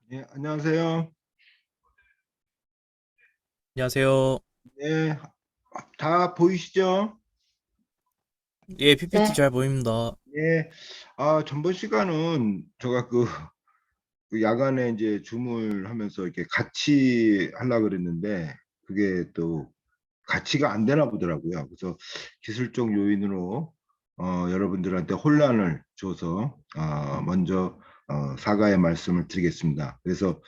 네, 안녕하세요. 안녕하세요. 네, 다 보이시죠? 예, PPT 네, 잘 보입니다. 네, 전번 시간은 제가 그 야간에 이제 줌을 하면서 이렇게 같이 하려고 그랬는데 그게 또 같이가 안 되나 보더라고요. 그래서 기술적 요인으로 여러분들한테 혼란을 줘서 먼저 사과의 말씀을 드리겠습니다. 그래서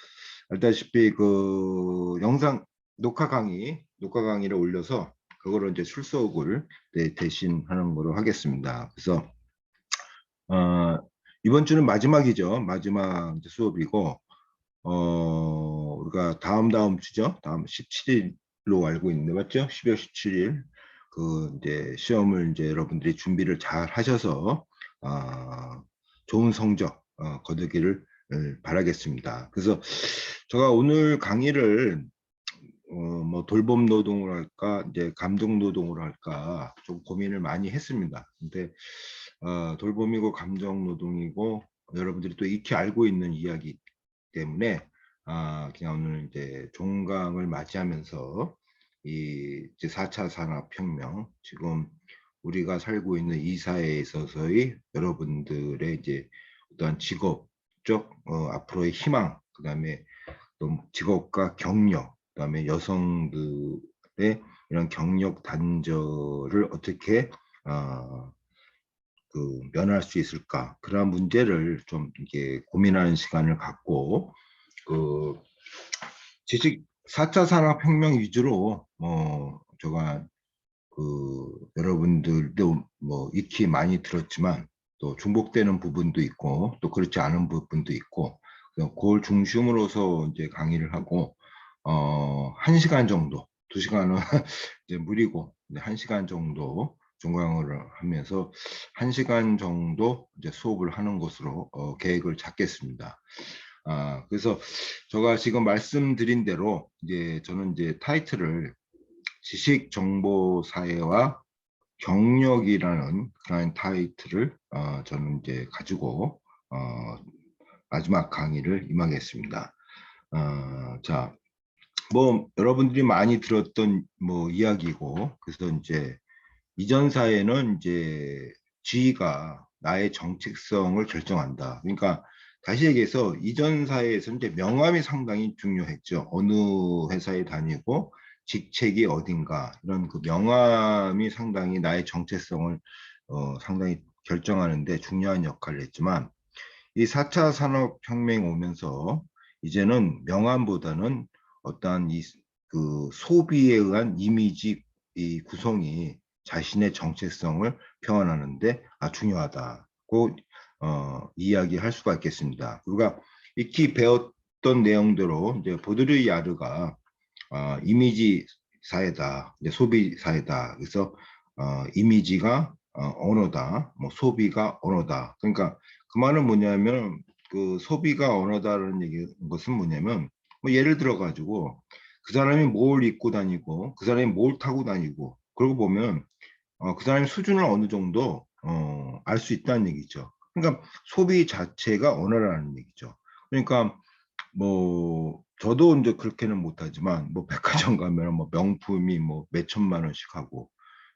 알다시피 그 영상 녹화 강의를 올려서 그거를 이제 출석을 대신하는 거로 하겠습니다. 그래서 어, 이번 주는 마지막이죠. 마지막 이제 수업이고 우리가 다음 주죠. 다음 17일로 알고 있는데 맞죠? 12월 17일 그 이제 시험을 이제 여러분들이 준비를 잘 하셔서 좋은 성적 거두기를 바라겠습니다. 그래서 제가 오늘 강의를 뭐 돌봄 노동을 할까 이제 감정 노동을 할까 좀 고민을 많이 했습니다. 근데 돌봄이고 감정 노동이고 여러분들이 또 익히 알고 있는 이야기 때문에 그냥 오늘 이제 종강을 맞이하면서 이 이제 4차 산업혁명 지금 우리가 살고 있는 이 사회에 있어서의 여러분들의 이제 어떠한 직업적 앞으로의 희망 그다음에 또 직업과 경력 그다음에 여성들의 이런 경력 단절을 어떻게 어, 면할 수 있을까 그런 문제를 좀 이게 고민하는 시간을 갖고 그 지식 4차 산업혁명 위주로 제가 여러분들도 뭐 익히 많이 들었지만 또 중복되는 부분도 있고 또 그렇지 않은 부분도 있고 그걸 중심으로서 이제 강의를 하고 1시간 정도 2시간은 이제 무리고 이제 1시간 정도 중강을 하면서 1시간 정도 이제 수업을 하는 것으로 계획을 잡겠습니다. 그래서 제가 지금 말씀드린 대로 이제 저는 이제 타이틀을 지식 정보 사회와 경력이라는 그런 타이틀을 저는 이제 가지고 마지막 강의를 임하겠습니다. 자, 뭐 여러분들이 많이 들었던 뭐 이야기고 그래서 이제 이전 사회는 이제 지위가 나의 정체성을 결정한다. 그러니까 다시 얘기해서 이전 사회에서 이제 명함이 상당히 중요했죠. 어느 회사에 다니고 직책이 어딘가 이런 그 명함이 상당히 나의 정체성을 상당히 결정하는데 중요한 역할을 했지만 이 4차 산업혁명 오면서 이제는 명함보다는 어떠한 그 소비에 의한 이미지 이 구성이 자신의 정체성을 표현하는데 중요하다고 이야기할 수가 있겠습니다. 우리가 익히 배웠던 내용대로 이제 보드리야르가 이미지 사회다, 이제 소비 사회다. 그래서 이미지가 언어다, 뭐 소비가 언어다. 그러니까 그 말은 뭐냐면 그 소비가 언어다라는 얘기 것은 뭐냐면 뭐 예를 들어 가지고 그 사람이 뭘 입고 다니고 그 사람이 뭘 타고 다니고 그러고 보면 그 사람의 수준을 어느 정도 알 수 있다는 얘기죠. 그러니까 소비 자체가 언어라는 얘기죠. 그러니까 뭐 저도 이제 그렇게는 못하지만 뭐 백화점 가면 뭐 명품이 뭐 몇천만 원씩 하고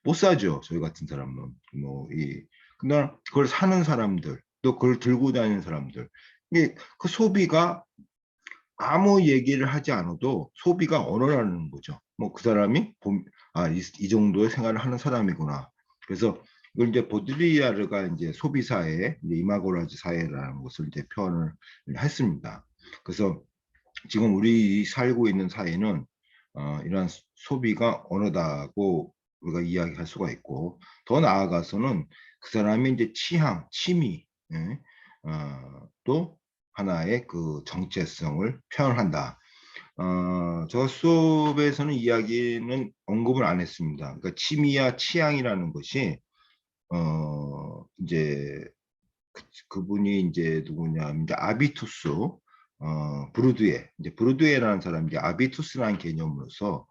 못 사죠. 저희 같은 사람은 뭐이 근데 그걸 사는 사람들 또 그걸 들고 다니는 사람들 이게 그 소비가 아무 얘기를 하지 않아도 소비가 언어라는 거죠. 뭐 그 사람이 이 정도의 생활을 하는 사람이구나. 그래서 이걸 이제 보드리아르가 이제 소비사회, 이제 이마고라즈 사회라는 것을 이제 표현을 했습니다. 그래서 지금 우리 살고 있는 사회는 이러한 소비가 언어다고 우리가 이야기할 수가 있고 더 나아가서는 그 사람의 이제 취향, 취미, 예? 또 하나의 그 정체성을 표현한다. 저 수업에서는 이야기는 언급을 안 했습니다. 그러니까 취미와 취향이라는 것이 이제 그분이 이제 누구냐 이제 아비투스 브루드에 이제 브루드에라는 사람이 이제 아비투스라는 개념으로서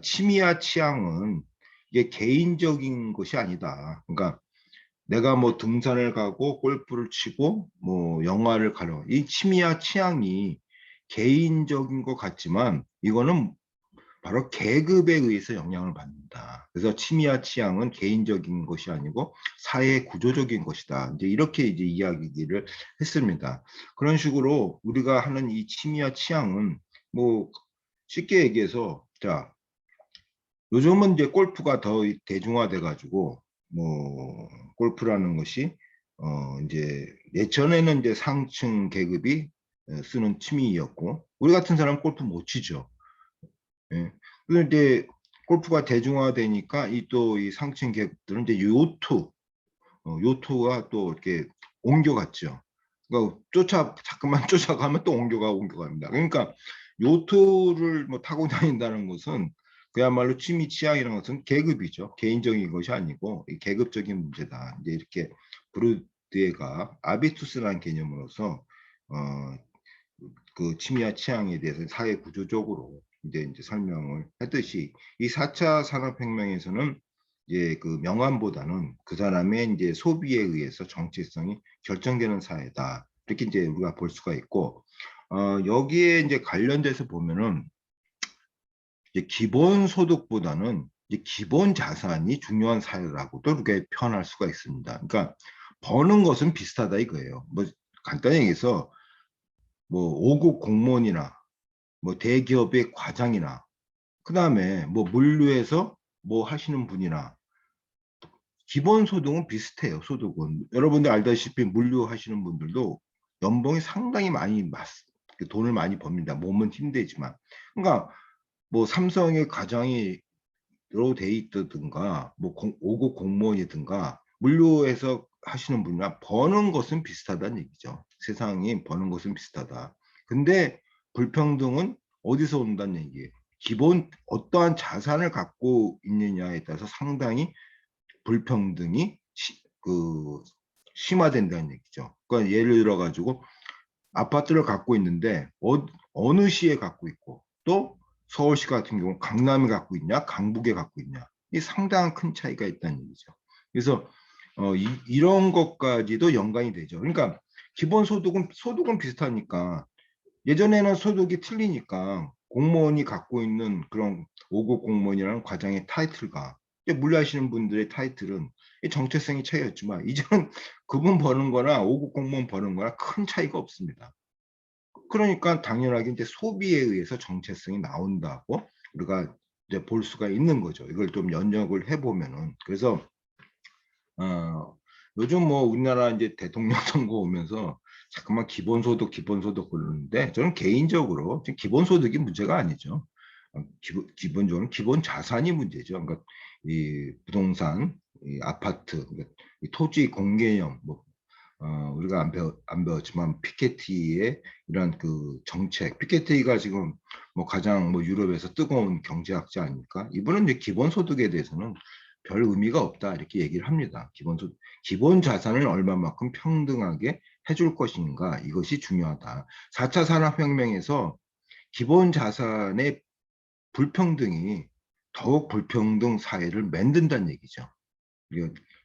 취미와 취향은 이게 개인적인 것이 아니다. 그러니까 내가 뭐 등산을 가고 골프를 치고 뭐 영화를 가려 이 취미와 취향이 개인적인 것 같지만 이거는 바로 계급에 의해서 영향을 받는다. 그래서 취미와 취향은 개인적인 것이 아니고 사회 구조적인 것이다. 이제 이렇게 이제 이야기를 했습니다. 그런 식으로 우리가 하는 이 취미와 취향은 뭐 쉽게 얘기해서 자 요즘은 이제 골프가 더 대중화돼 가지고 뭐 골프라는 것이 이제 예전에는 이제 상층 계급이 쓰는 취미였고 우리 같은 사람은 골프 못 치죠. 예. 그런데 이제 골프가 대중화되니까 이 또 이 상층 계급들은 이제 요트가 또 이렇게 옮겨갔죠. 그러니까 자꾸만 쫓아가면 또 옮겨갑니다. 그러니까 요트를 뭐 타고 다닌다는 것은 그야말로 취미 취향이라는 것은 계급이죠. 개인적인 것이 아니고 이 계급적인 문제다. 이제 이렇게 브루드가 아비투스라는 개념으로서 어, 그 취미와 취향에 대해서 사회 구조적으로 이제 설명을 했듯이 이 4차 산업혁명에서는 이제 그 명암보다는 그 사람의 이제 소비에 의해서 정체성이 결정되는 사회다. 이렇게 이제 우리가 볼 수가 있고, 여기에 이제 관련돼서 보면은 이제 기본 소득보다는 이제 기본 자산이 중요한 사회라고도 이렇게 표현할 수가 있습니다. 그러니까 버는 것은 비슷하다 이거예요. 뭐 간단히 얘기해서 뭐 5급 공무원이나 뭐 대기업의 과장이나 그다음에 뭐 물류에서 뭐 하시는 분이나 기본 소득은 비슷해요. 소득은 여러분들 알다시피 물류 하시는 분들도 연봉이 상당히 돈을 많이 법니다. 몸은 힘들지만 그러니까 뭐 삼성의 과장이 돼 있다든가 뭐 5급 공무원이든가 물류에서 하시는 분이나 버는 것은 비슷하다는 얘기죠. 세상이 버는 것은 비슷하다. 근데 불평등은 어디서 온다는 얘기예요. 기본 어떠한 자산을 갖고 있느냐에 따라서 상당히 불평등이 심화된다는 얘기죠. 그러니까 예를 들어 가지고 아파트를 갖고 있는데 어느 시에 갖고 있고 또 서울시 같은 경우 강남에 갖고 있냐 강북에 갖고 있냐 이 상당한 큰 차이가 있다는 얘기죠. 그래서 이런 것까지도 연관이 되죠. 그러니까 기본 소득은 비슷하니까 예전에는 소득이 틀리니까 공무원이 갖고 있는 그런 5급 공무원이라는 과장의 타이틀과 물리하시는 분들의 타이틀은 정체성이 차이였지만 이제는 그분 버는 거나 5급 공무원 버는 거나 큰 차이가 없습니다. 그러니까 당연하게 이제 소비에 의해서 정체성이 나온다고 우리가 이제 볼 수가 있는 거죠. 이걸 좀 연역을 해보면은 그래서 요즘 뭐 우리나라 이제 대통령 선거 오면서 자꾸만 기본소득 그러는데 저는 개인적으로 지금 기본소득이 문제가 아니죠. 기본적으로 기본 자산이 문제죠. 그러니까 이 부동산, 이 아파트, 그러니까 이 토지 공개념, 뭐 우리가 안 배웠지만 피케티의 이런 그 정책, 피케티가 지금 뭐 가장 뭐 유럽에서 뜨거운 경제학자 아닙니까? 이분은 이제 기본소득에 대해서는 별 의미가 없다 이렇게 얘기를 합니다. 기본 자산을 얼마만큼 평등하게 해줄 것인가 이것이 중요하다. 4차 산업혁명에서 기본 자산의 불평등이 더욱 불평등 사회를 만든다는 얘기죠.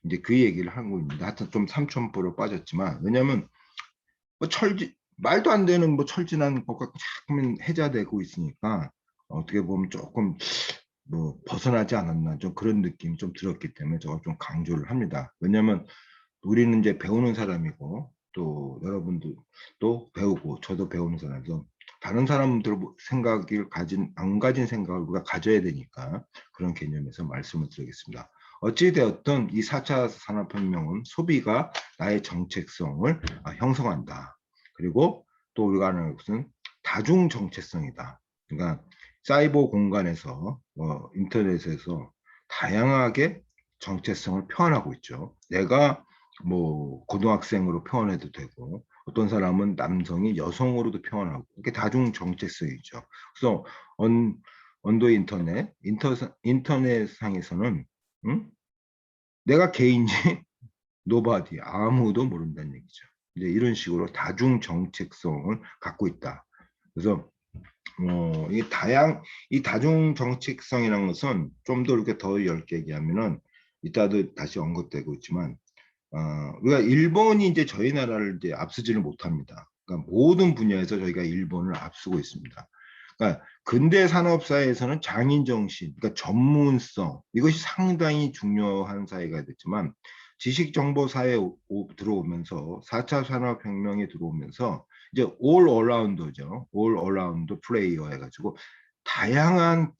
이제 그 얘기를 하고 있는데 하여튼 좀 삼천포로 빠졌지만 왜냐하면 뭐 말도 안 되는 뭐 철진한 것과 자꾸만 해자되고 있으니까 어떻게 보면 조금 뭐 벗어나지 않았나 좀 그런 느낌이 좀 들었기 때문에 제가 좀 강조를 합니다. 왜냐하면 우리는 이제 배우는 사람이고 또 여러분들도 배우고 저도 배우는 사람이서 다른 사람들 생각을 안 가진 생각을 우리가 가져야 되니까 그런 개념에서 말씀을 드리겠습니다. 어찌되었든 이 4차 산업혁명은 소비가 나의 정체성을 형성한다. 그리고 또 우리가 하는 것은 다중 정체성이다. 그러니까 사이버 공간에서 인터넷에서 다양하게 정체성을 표현하고 있죠. 내가 뭐 고등학생으로 표현해도 되고 어떤 사람은 남성이 여성으로도 표현하고 이게 다중 정체성이죠. 그래서 언더 인터넷상에서는 내가 개인지 노바디 아무도 모른다는 얘기죠. 이제 이런 식으로 다중 정체성을 갖고 있다. 그래서 이 다중 정체성이라는 것은 좀 더 이렇게 더 얇게 얘기하면은 이따도 다시 언급되고 있지만 우리가 일본이 이제 저희 나라를 이제 앞서지를 못합니다. 그러니까 모든 분야에서 저희가 일본을 앞서고 있습니다. 그러니까 근대 산업사회에서는 장인 정신, 그러니까 전문성 이것이 상당히 중요한 사회가 됐지만 지식 정보 사회에 들어오면서 4차 산업혁명에 들어오면서 이제 올 어라운드죠. 올 어라운드 플레이어 해가지고 다양한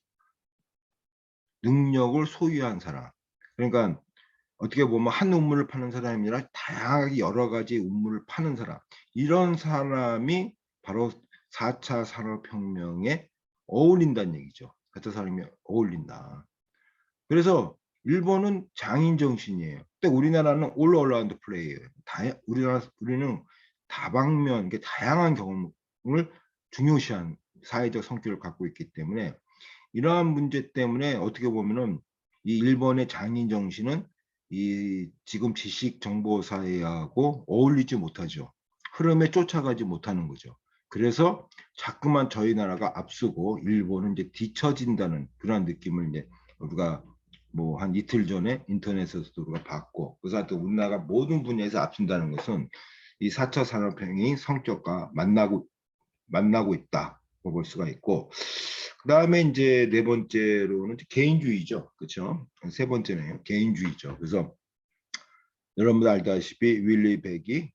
능력을 소유한 사람. 그러니까 어떻게 보면 한 우물을 파는 사람이 아니라 다양하게 여러 가지 우물을 파는 사람. 이런 사람이 바로 4차 산업혁명에 어울린다는 얘기죠. 4차 산업혁명에 어울린다. 그래서 일본은 장인 정신이에요. 근데 우리나라는 올 어라운드 플레이예요. 우리는 다방면, 이게 다양한 경험을 중요시한 사회적 성격을 갖고 있기 때문에 이러한 문제 때문에 어떻게 보면은 이 일본의 장인 정신은 이 지금 지식 정보 사회하고 어울리지 못하죠. 흐름에 쫓아가지 못하는 거죠. 그래서 자꾸만 저희 나라가 앞서고 일본은 이제 뒤처진다는 그런 느낌을 이제 우리가 뭐 한 이틀 전에 인터넷에서도 우리가 봤고, 그래서 또 우리나라가 모든 분야에서 앞선다는 것은 이 4차 산업혁명이 성격과 만나고 있다 볼 수가 있고, 그 다음에 이제 네 번째로는 개인주의죠. 그렇죠? 세 번째는 개인주의죠. 그래서 여러분들 알다시피 윌리 백이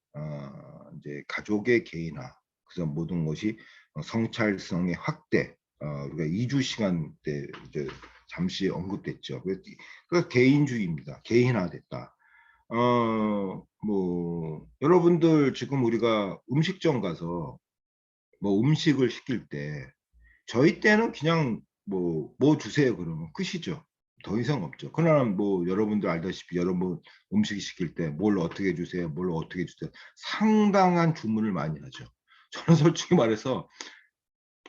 이제 가족의 개인화, 그래서 모든 것이 성찰성의 확대, 우리가 2주 시간 때 이제 잠시 언급됐죠. 그래서 개인주의입니다. 개인화됐다. 뭐 여러분들 지금 우리가 음식점 가서 뭐 음식을 시킬 때 저희 때는 그냥 뭐 주세요 그러면 끝이죠. 더 이상 없죠. 그러나 뭐 여러분들 알다시피 여러분 음식 시킬 때 뭘 어떻게 주세요, 뭘 어떻게 주세요. 상당한 주문을 많이 하죠. 저는 솔직히 말해서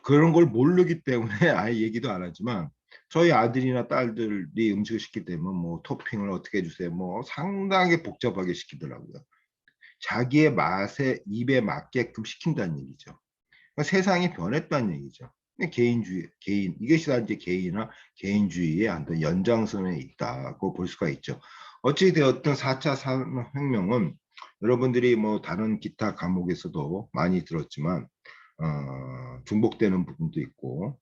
그런 걸 모르기 때문에 아예 얘기도 안 하지만 저희 아들이나 딸들이 음식을 시킬 때면 뭐 토핑을 어떻게 해주세요, 뭐 상당히 복잡하게 시키더라고요. 자기의 맛에 입에 맞게끔 시킨다는 얘기죠. 그러니까 세상이 변했다는 얘기죠. 개인주의, 이것이 다 이제 개인주의의 어떤 연장선에 있다고 볼 수가 있죠. 어찌 되었든 4차 산업혁명은 여러분들이 뭐 다른 기타 과목에서도 많이 들었지만 중복되는 부분도 있고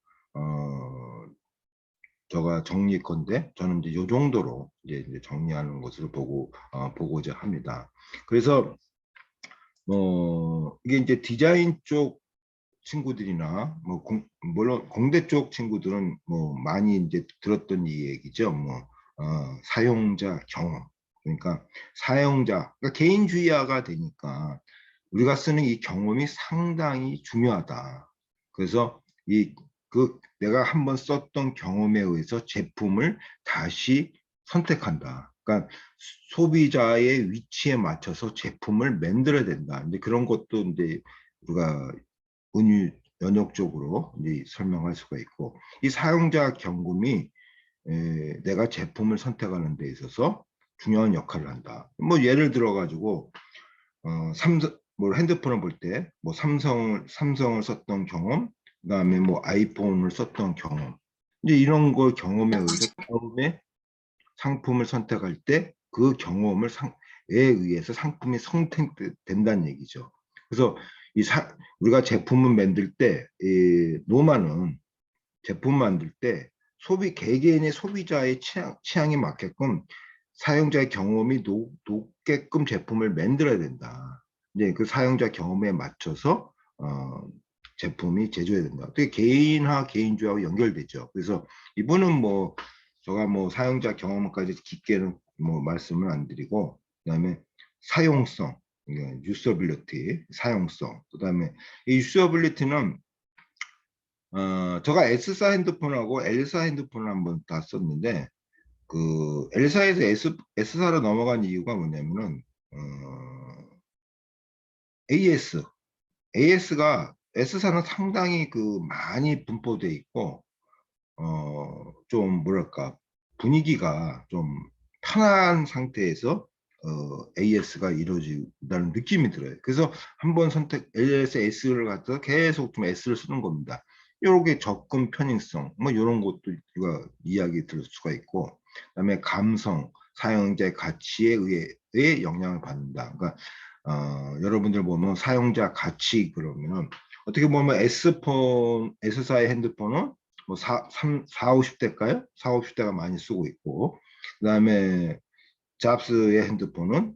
제가 정리컨대 저는 이제 요 정도로 이제 정리하는 것으로 보고자 합니다. 그래서 이게 이제 디자인 쪽 친구들이나 뭐 물론 공대 쪽 친구들은 뭐 많이 이제 들었던 이 얘기죠. 사용자 경험. 그러니까 그러니까 개인주의화가 되니까 우리가 쓰는 이 경험이 상당히 중요하다. 그래서 내가 한번 썼던 경험에 의해서 제품을 다시 선택한다. 그러니까 소비자의 위치에 맞춰서 제품을 만들어야 된다. 이제 그런 것도 이제 우리가 연역적으로 이제 설명할 수가 있고, 이 사용자 경험이 내가 제품을 선택하는 데 있어서 중요한 역할을 한다. 뭐 예를 들어 가지고 삼성 뭐 핸드폰을 볼 때 뭐 삼성을 썼던 경험, 그다음에 뭐 아이폰을 썼던 경험, 이제 이런 걸 경험에 의해서 다음에 상품을 선택할 때 그 에 의해서 상품이 선택된다는 얘기죠. 그래서 우리가 제품을 만들 때, 노마는 제품 만들 때 개개인의 소비자의 취향에 맞게끔 사용자의 경험이 높게끔 제품을 만들어야 된다. 이제 그 사용자 경험에 맞춰서 제품이 제조해야 된다. 되게 개인주의하고 연결되죠. 그래서 이분은 뭐 제가 뭐 사용자 경험까지 깊게는 뭐 말씀을 안 드리고, 그다음에 사용성, 유서빌리티, 사용성, 그다음에 이 유서빌리티는 제가 S사 핸드폰하고 L사 핸드폰을 한번 다 썼는데 그 L사에서 S사로 넘어간 이유가 뭐냐면은 AS, AS가 S사는 상당히 그 많이 분포돼 있고 좀 뭐랄까 분위기가 좀 편한 상태에서 AS가 이루어진다는 느낌이 들어요. 그래서 한번 LS S를 갖다 계속 좀 S를 쓰는 겁니다. 이렇게 접근 편의성 뭐 이런 것도 우리가 이야기 들을 수가 있고, 그다음에 감성, 사용자의 가치에 의해 영향을 받는다. 그러니까 여러분들 보면 사용자 가치 그러면 어떻게 보면 S사의 핸드폰은 뭐 50대일까요? 50대가 많이 쓰고 있고, 그다음에 잡스의 핸드폰은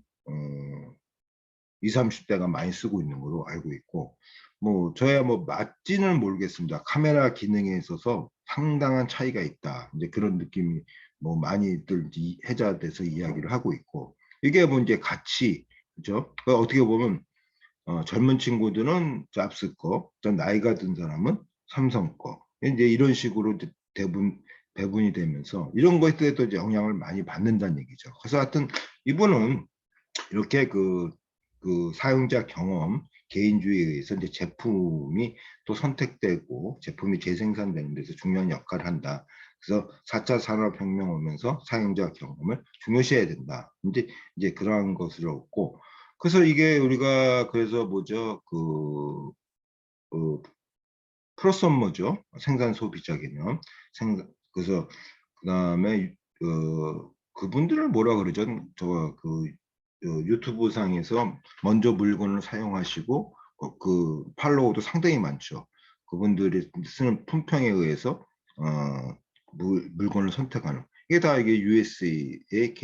20, 30대가 많이 쓰고 있는 걸로 알고 있고, 뭐 저야 뭐 맞지는 모르겠습니다. 카메라 기능에 있어서 상당한 차이가 있다. 이제 그런 느낌이 뭐 많이들 해자돼서 이야기를 하고 있고, 이게 뭐 이제 가치, 그죠? 어떻게 보면 젊은 친구들은 잡스 거, 좀 나이가 든 사람은 삼성 거. 이제 이런 식으로 이제 배분이 되면서 이런 것에도 이제 영향을 많이 받는다는 얘기죠. 그래서 하여튼 이분은 이렇게 그 사용자 경험, 개인주의에 의해서 이제 제품이 또 선택되고 제품이 재생산되는 데서 중요한 역할을 한다. 그래서 4차 산업혁명 오면서 사용자 경험을 중요시해야 된다. 이제 그러한 것을 얻고, 그래서 이게 우리가 그래서 뭐죠? 그 프로선머죠. 생산 소비자 개념. 그래서 그다음에 그분들을 뭐라 그러죠? 유튜브 상에서 먼저 물건을 사용하시고 그 팔로워도 상당히 많죠. 그분들이 쓰는 품평에 의해서 물건을 선택하는, 이게 다 이게 US에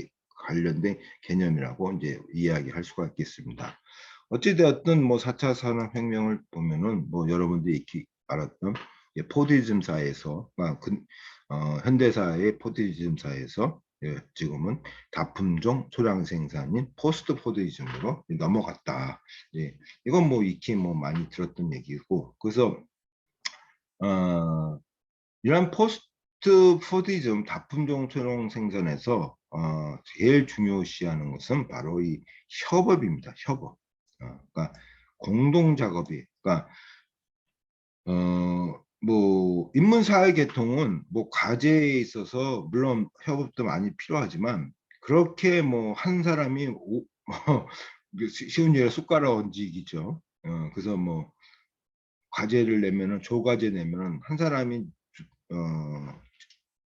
관련된 개념이라고 이제 이야기할 수가 있겠습니다. 어찌되었든 뭐 4차 산업혁명을 보면은 뭐 여러분들이 익히 알았던 포디즘사에서 현대사의 포디즘사에서 지금은 다품종 소량 생산인 포스트 포디즘으로 넘어갔다. 예, 이건 뭐 익히 뭐 많이 들었던 얘기고, 그래서 이런 포스트 포디즘 다품종 소량 생산에서 제일 중요시하는 것은 바로 이 협업입니다. 협업. 그러니까 공동 작업이, 그러니까 뭐 인문사회 계통은 뭐 과제에 있어서 물론 협업도 많이 필요하지만, 그렇게 뭐 한 사람이 뭐 쉬운 예로 숟가락 얹기죠. 그래서 뭐 과제를 내면은 조과제 내면은 한 사람이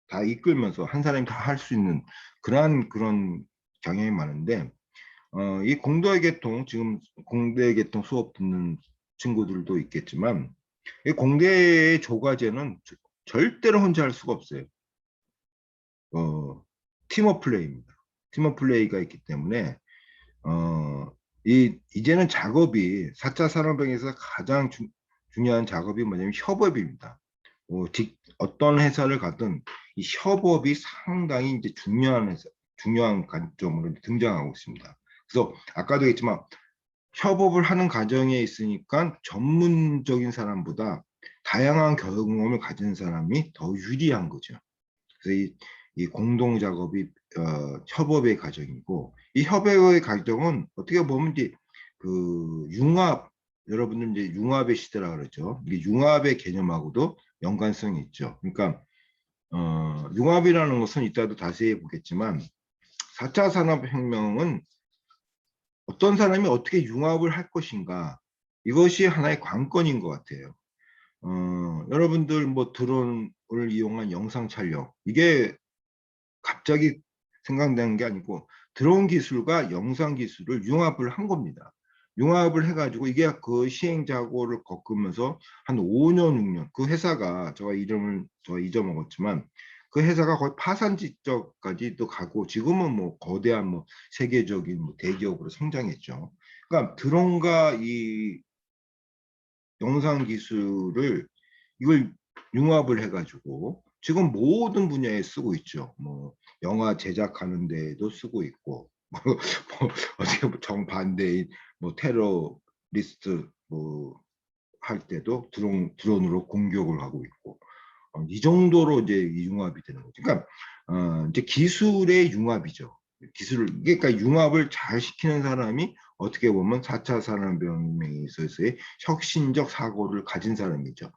다 이끌면서 한 사람이 다 할 수 있는 그런 경향이 많은데, 이 공도의 계통, 지금 공대의 계통 수업 듣는 친구들도 있겠지만, 이 공대의 조과제는 절대로 혼자 할 수가 없어요. 팀워 플레이입니다. 팀워 플레이가 있기 때문에 이제는 작업이 4차 산업혁명에서 가장 중요한 작업이 뭐냐면 협업입니다. 어떤 회사를 가든 이 협업이 상당히 이제 중요한 관점으로 등장하고 있습니다. 그래서 아까도 했지만 협업을 하는 과정에 있으니까 전문적인 사람보다 다양한 경험을 가진 사람이 더 유리한 거죠. 그래서 이 공동 작업이 협업의 과정이고, 이 협업의 과정은 어떻게 보면 이제 융합, 여러분들 이제 융합의 시대라 그러죠. 이게 융합의 개념하고도 연관성이 있죠. 그러니까 융합이라는 것은 이따도 다시 해보겠지만 4차 산업혁명은 어떤 사람이 어떻게 융합을 할 것인가, 이것이 하나의 관건인 것 같아요. 여러분들 뭐 드론을 이용한 영상 촬영, 이게 갑자기 생각나는 게 아니고 드론 기술과 영상 기술을 융합을 한 겁니다. 융합을 해가지고 이게 그 시행착오를 겪으면서 한 5년, 6년, 그 회사가 제가 이름을 잊어먹었지만 그 회사가 거의 파산 지점까지도 가고 지금은 뭐 거대한 뭐 세계적인 뭐 대기업으로 성장했죠. 그러니까 드론과 이 영상 기술을 이걸 융합을 해가지고 지금 모든 분야에 쓰고 있죠. 뭐 영화 제작하는 데도 쓰고 있고, 뭐 어떻게 정반대인 뭐 테러리스트 뭐 할 때도 드론으로 공격을 하고 있고, 이 정도로 이제 융합이 되는 거죠. 그러니까 이제 기술의 융합이죠. 그러니까 융합을 잘 시키는 사람이 어떻게 보면 4차 산업혁명에 있어서의 혁신적 사고를 가진 사람이죠.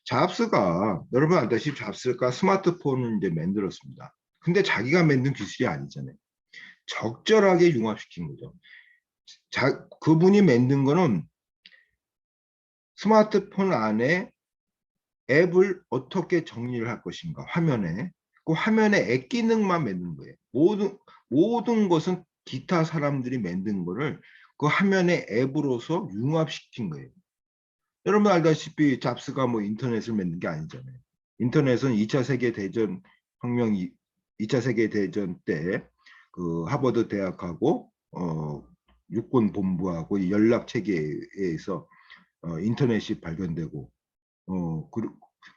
잡스가, 여러분 알다시피 잡스가 스마트폰을 이제 만들었습니다. 근데 자기가 만든 기술이 아니잖아요. 적절하게 융합시킨 거죠. 그분이 만든 거는 스마트폰 안에 앱을 어떻게 정리를 할 것인가, 화면에. 그 화면에 앱 기능만 만든 거예요. 모든 것은 기타 사람들이 만든 거를 그 화면에 앱으로서 융합시킨 거예요. 여러분 알다시피 잡스가 뭐 인터넷을 만든 게 아니잖아요. 인터넷은 2차 세계대전 혁명, 2차 세계대전 때 그 하버드 대학하고 육군 본부하고 연락 체계에서 인터넷이 발견되고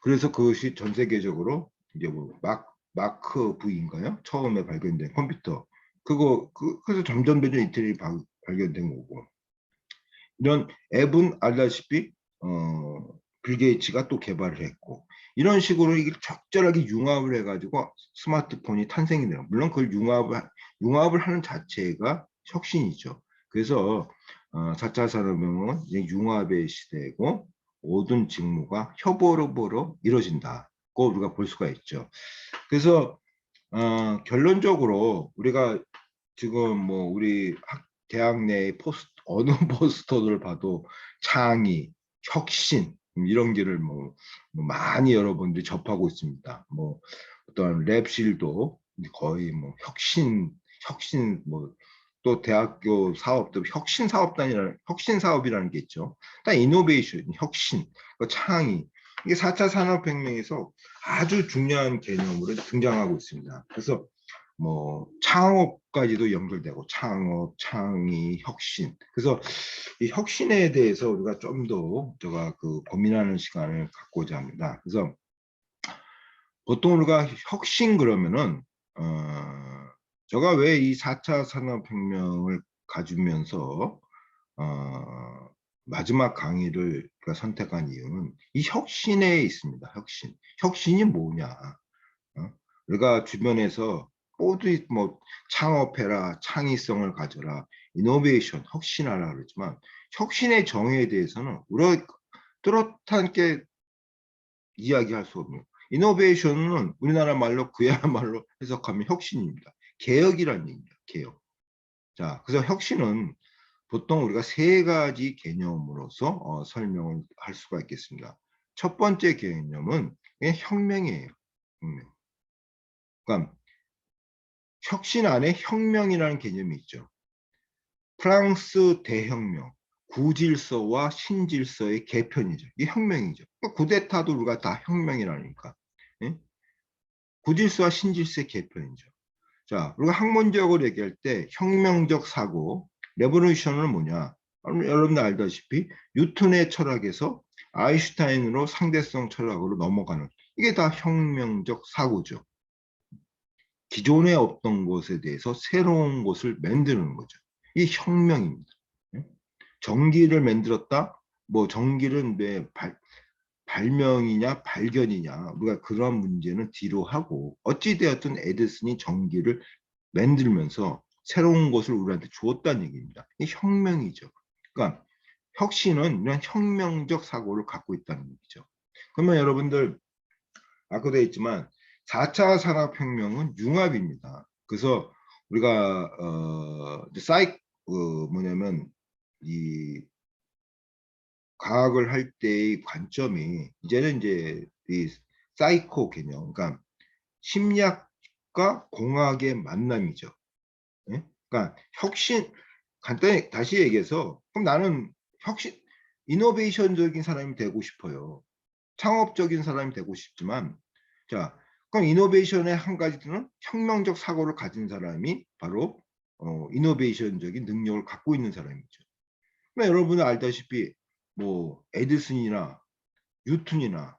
그래서 그것이 전 세계적으로 이제 뭐 마크 V인가요? 처음에 발견된 컴퓨터. 그래서 점점 인터넷이 발견된 거고. 이런 앱은 알다시피 빌 게이츠가 또 개발을 했고 이런 식으로 이게 적절하게 융합을 해가지고 스마트폰이 탄생이 돼요. 물론 그걸 융합을 하는 자체가 혁신이죠. 그래서 4차 산업혁명은 이제 융합의 시대고 모든 직무가 협업으로 이루어진다고 우리가 볼 수가 있죠. 그래서 결론적으로 우리가 지금 뭐 우리 대학 내 어느 포스터를 봐도 창의, 혁신 이런 게를 뭐 많이 여러분들이 접하고 있습니다. 뭐 어떤 랩실도 거의 뭐 혁신 뭐 또 대학교 사업도 혁신 사업이라는 게 있죠. 딱 이노베이션, 혁신, 창의 이게 4차 산업혁명에서 아주 중요한 개념으로 등장하고 있습니다. 그래서 뭐 창업까지도 연결되고 창업, 창의, 혁신. 그래서 이 혁신에 대해서 우리가 좀 더 제가 고민하는 시간을 갖고자 합니다. 그래서 보통 우리가 혁신 그러면은 제가 왜 이 4차 산업혁명을 가지면서 마지막 강의를 선택한 이유는 이 혁신에 있습니다. 혁신이 뭐냐? 우리가 주변에서 모두 뭐 창업해라, 창의성을 가져라, 이노베이션, 혁신하라 그러지만 혁신의 정의에 대해서는 우리가 뚜렷하게 이야기할 수 없는 이노베이션은 우리나라 말로 그야말로 해석하면 혁신입니다. 개혁이라는 얘기입니다. 개혁. 자, 그래서 혁신은 보통 우리가 세 가지 개념으로서 설명을 할 수가 있겠습니다. 첫 번째 개념은 그냥 혁명이에요. 혁명. 그러니까 혁신 안에 혁명이라는 개념이 있죠. 프랑스 대혁명, 구질서와 신질서의 개편이죠. 이게 혁명이죠. 구데타도 우리가 다 혁명이라니까. 예? 구질서와 신질서의 개편이죠. 자, 우리가 학문적으로 얘기할 때 혁명적 사고, 레보루션은 뭐냐? 여러분들 알다시피 뉴턴의 철학에서 아인슈타인으로 상대성 철학으로 넘어가는 이게 다 혁명적 사고죠. 기존에 없던 것에 대해서 새로운 것을 만드는 거죠. 이 혁명입니다. 전기를 만들었다? 뭐 전기는 왜 발명이냐 발견이냐 우리가 그런 문제는 뒤로 하고 어찌되었든 에디슨이 전기를 만들면서 새로운 것을 우리한테 주었다는 얘기입니다. 이 혁명이죠. 그러니까 혁신은 이런 혁명적 사고를 갖고 있다는 얘기죠. 그러면 여러분들 아까도 했지만 4차 산업혁명은 융합입니다. 그래서 우리가 뭐냐면 이 과학을 할 때의 관점이 이제는 이제 이 사이코 개념, 그러니까 심리학과 공학의 만남이죠. 예? 그러니까 혁신 간단히 다시 얘기해서 그럼 나는 혁신 이노베이션적인 사람이 되고 싶어요. 창업적인 사람이 되고 싶지만 자 그럼 이노베이션의 한 가지는 혁명적 사고를 가진 사람이 바로 이노베이션적인 능력을 갖고 있는 사람이죠. 그러니까 여러분은 알다시피 뭐 에디슨이나 뉴턴이나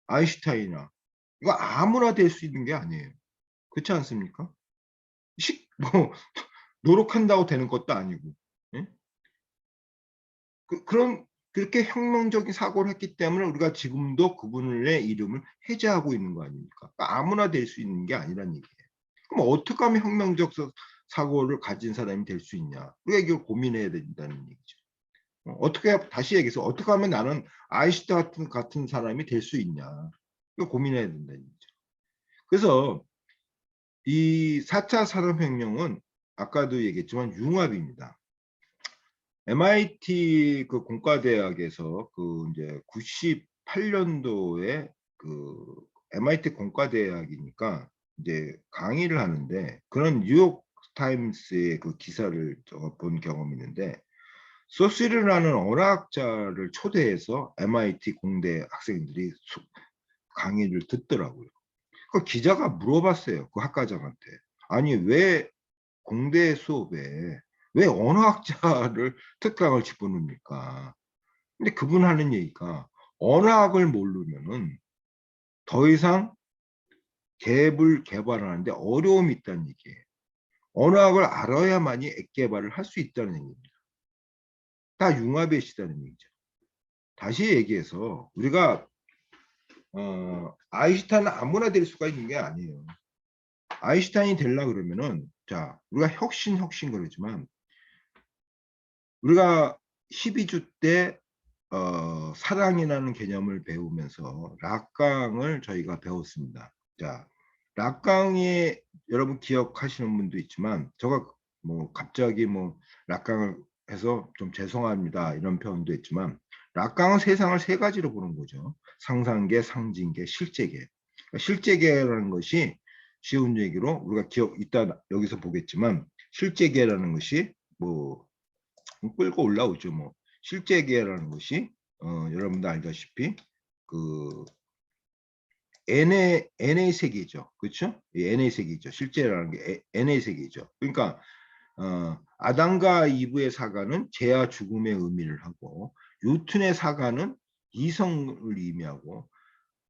아인슈타인이나 이거 아무나 될 수 있는 게 아니에요. 그렇지 않습니까? 뭐 노력한다고 되는 것도 아니고 예? 그렇게 혁명적인 사고를 했기 때문에 우리가 지금도 그분의 이름을 해제하고 있는 거 아닙니까? 그러니까 아무나 될 수 있는 게 아니란 얘기예요. 그럼 어떻게 하면 혁명적 사고를 가진 사람이 될 수 있냐? 우리가 이걸 고민해야 된다는 얘기죠. 어떻게 다시 얘기해서 어떻게 하면 나는 아인슈타인 같은 사람이 될 수 있냐? 이거 고민해야 된다는 얘기죠. 그래서 이 4차 산업혁명은 아까도 얘기했지만 융합입니다. MIT 그 공과대학에서 이제 98년도에 MIT 공과대학이니까 이제 강의를 하는데 그런 뉴욕 타임스의 그 기사를 본 경험이 있는데 소시르라는 언어학자를 초대해서 MIT 공대 학생들이 강의를 듣더라고요. 그 기자가 물어봤어요. 그 학과장한테. 아니 왜 공대 수업에 왜 언어학자를 특강을 집어넣습니까? 근데 그분 하는 얘기가 언어학을 모르면은 더 이상 앱을 개발하는데 어려움이 있다는 얘기예요. 언어학을 알아야만이 앱 개발을 할 수 있다는 얘기입니다. 다 융합의 시다는 얘기죠. 다시 얘기해서 우리가 아인슈타인은 아무나 될 수가 있는 게 아니에요. 아인슈타인이 되려 그러면은 자 우리가 혁신 그러지만 우리가 12주 때 사랑이라는 개념을 배우면서 락강을 저희가 배웠습니다. 자, 락강이 여러분 기억하시는 분도 있지만 제가 뭐 갑자기 뭐 락강을 해서 좀 죄송합니다 이런 표현도 했지만 락강은 세상을 세 가지로 보는 거죠. 상상계, 상징계, 실제계. 그러니까 실제계라는 것이 쉬운 얘기로 우리가 이따 여기서 보겠지만 실제계라는 것이 뭐 끌고 올라오죠. 뭐 실제계라는 것이 여러분도 알다시피 그 N의 세계죠. 그렇죠? N의 세계죠. 실제라는 게 N의 세계죠. 그러니까 아담과 이브의 사과는 죄와 죽음의 의미를 하고 뉴턴의 사과는 이성을 의미하고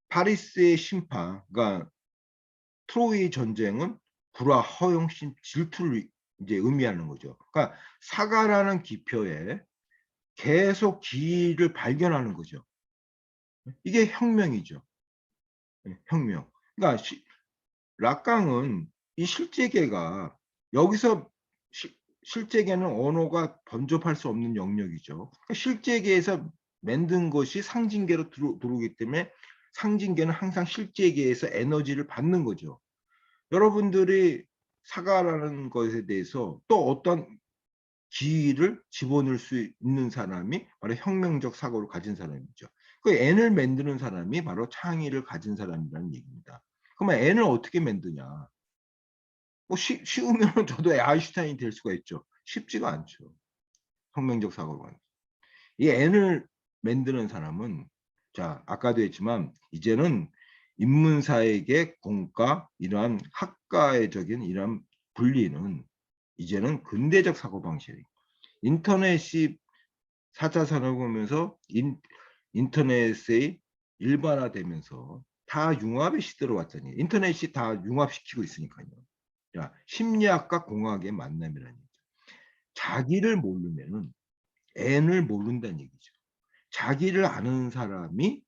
파리스의 심판, 그러니까 트로이 전쟁은 불화, 허영심, 질투를 이제 의미하는 거죠. 그러니까 사과라는 기표에 계속 길을 발견하는 거죠. 이게 혁명이죠. 혁명. 그러니까 락강은 이 실제계가 여기서 실제계는 언어가 번접할 수 없는 영역이죠. 그러니까 실제계에서 만든 것이 상징계로 들어오기 때문에 상징계는 항상 실제계에서 에너지를 받는 거죠. 여러분들이 사과라는 것에 대해서 또 어떤 기를 집어넣을 수 있는 사람이 바로 혁명적 사고를 가진 사람이죠. 그 N을 만드는 사람이 바로 창의를 가진 사람이라는 얘기입니다. 그러면 N을 어떻게 만드냐? 뭐 쉬우면 저도 아인슈타인이 될 수가 있죠. 쉽지가 않죠. 혁명적 사고가. 이 N을 만드는 사람은 자 아까도 했지만 이제는 인문사에게 공과 이러한 학과의적인 이러한 분리는 이제는 근대적 사고방식이에요. 인터넷이 4차 산업을 오면서 인터넷의 일반화되면서 다 융합의 시대로 왔잖아요. 인터넷이 다 융합시키고 있으니까요. 자, 심리학과 공학의 만남이라는 얘기죠. 자기를 모르면은 N을 모른다는 얘기죠. 자기를 아는 사람이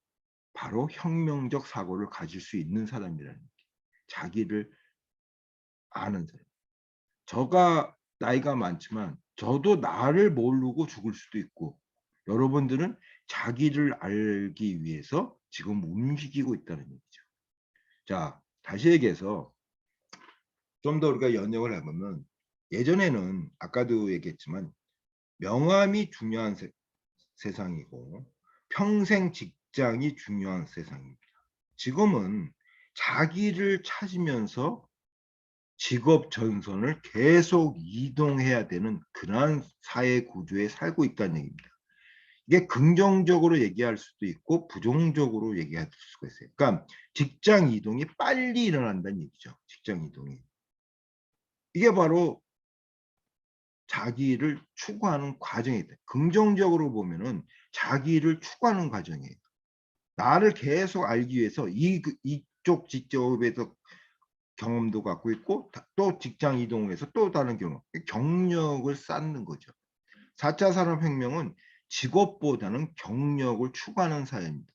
바로 혁명적 사고를 가질 수 있는 사람이라는 얘기죠. 자기를 아는 사람. 저가 나이가 많지만 저도 나를 모르고 죽을 수도 있고 여러분들은 자기를 알기 위해서 지금 움직이고 있다는 얘기죠. 자, 다시 얘기해서 좀 더 우리가 연역을 해보면 예전에는 아까도 얘기했지만 명함이 중요한 세상이고 평생 직장이 중요한 세상입니다. 지금은 자기를 찾으면서 직업 전선을 계속 이동해야 되는 그러한 사회 구조에 살고 있다는 얘기입니다. 이게 긍정적으로 얘기할 수도 있고 부정적으로 얘기할 수가 있어요. 그러니까 직장 이동이 빨리 일어난다는 얘기죠. 직장 이동이. 이게 바로 자기를 추구하는 과정이다. 긍정적으로 보면은 자기를 추구하는 과정이에요. 나를 계속 알기 위해서 이쪽 직업에서 경험도 갖고 있고 또 직장 이동해서 또 다른 경력을 쌓는 거죠. 4차 산업혁명은 직업보다는 경력을 추구하는 사회입니다.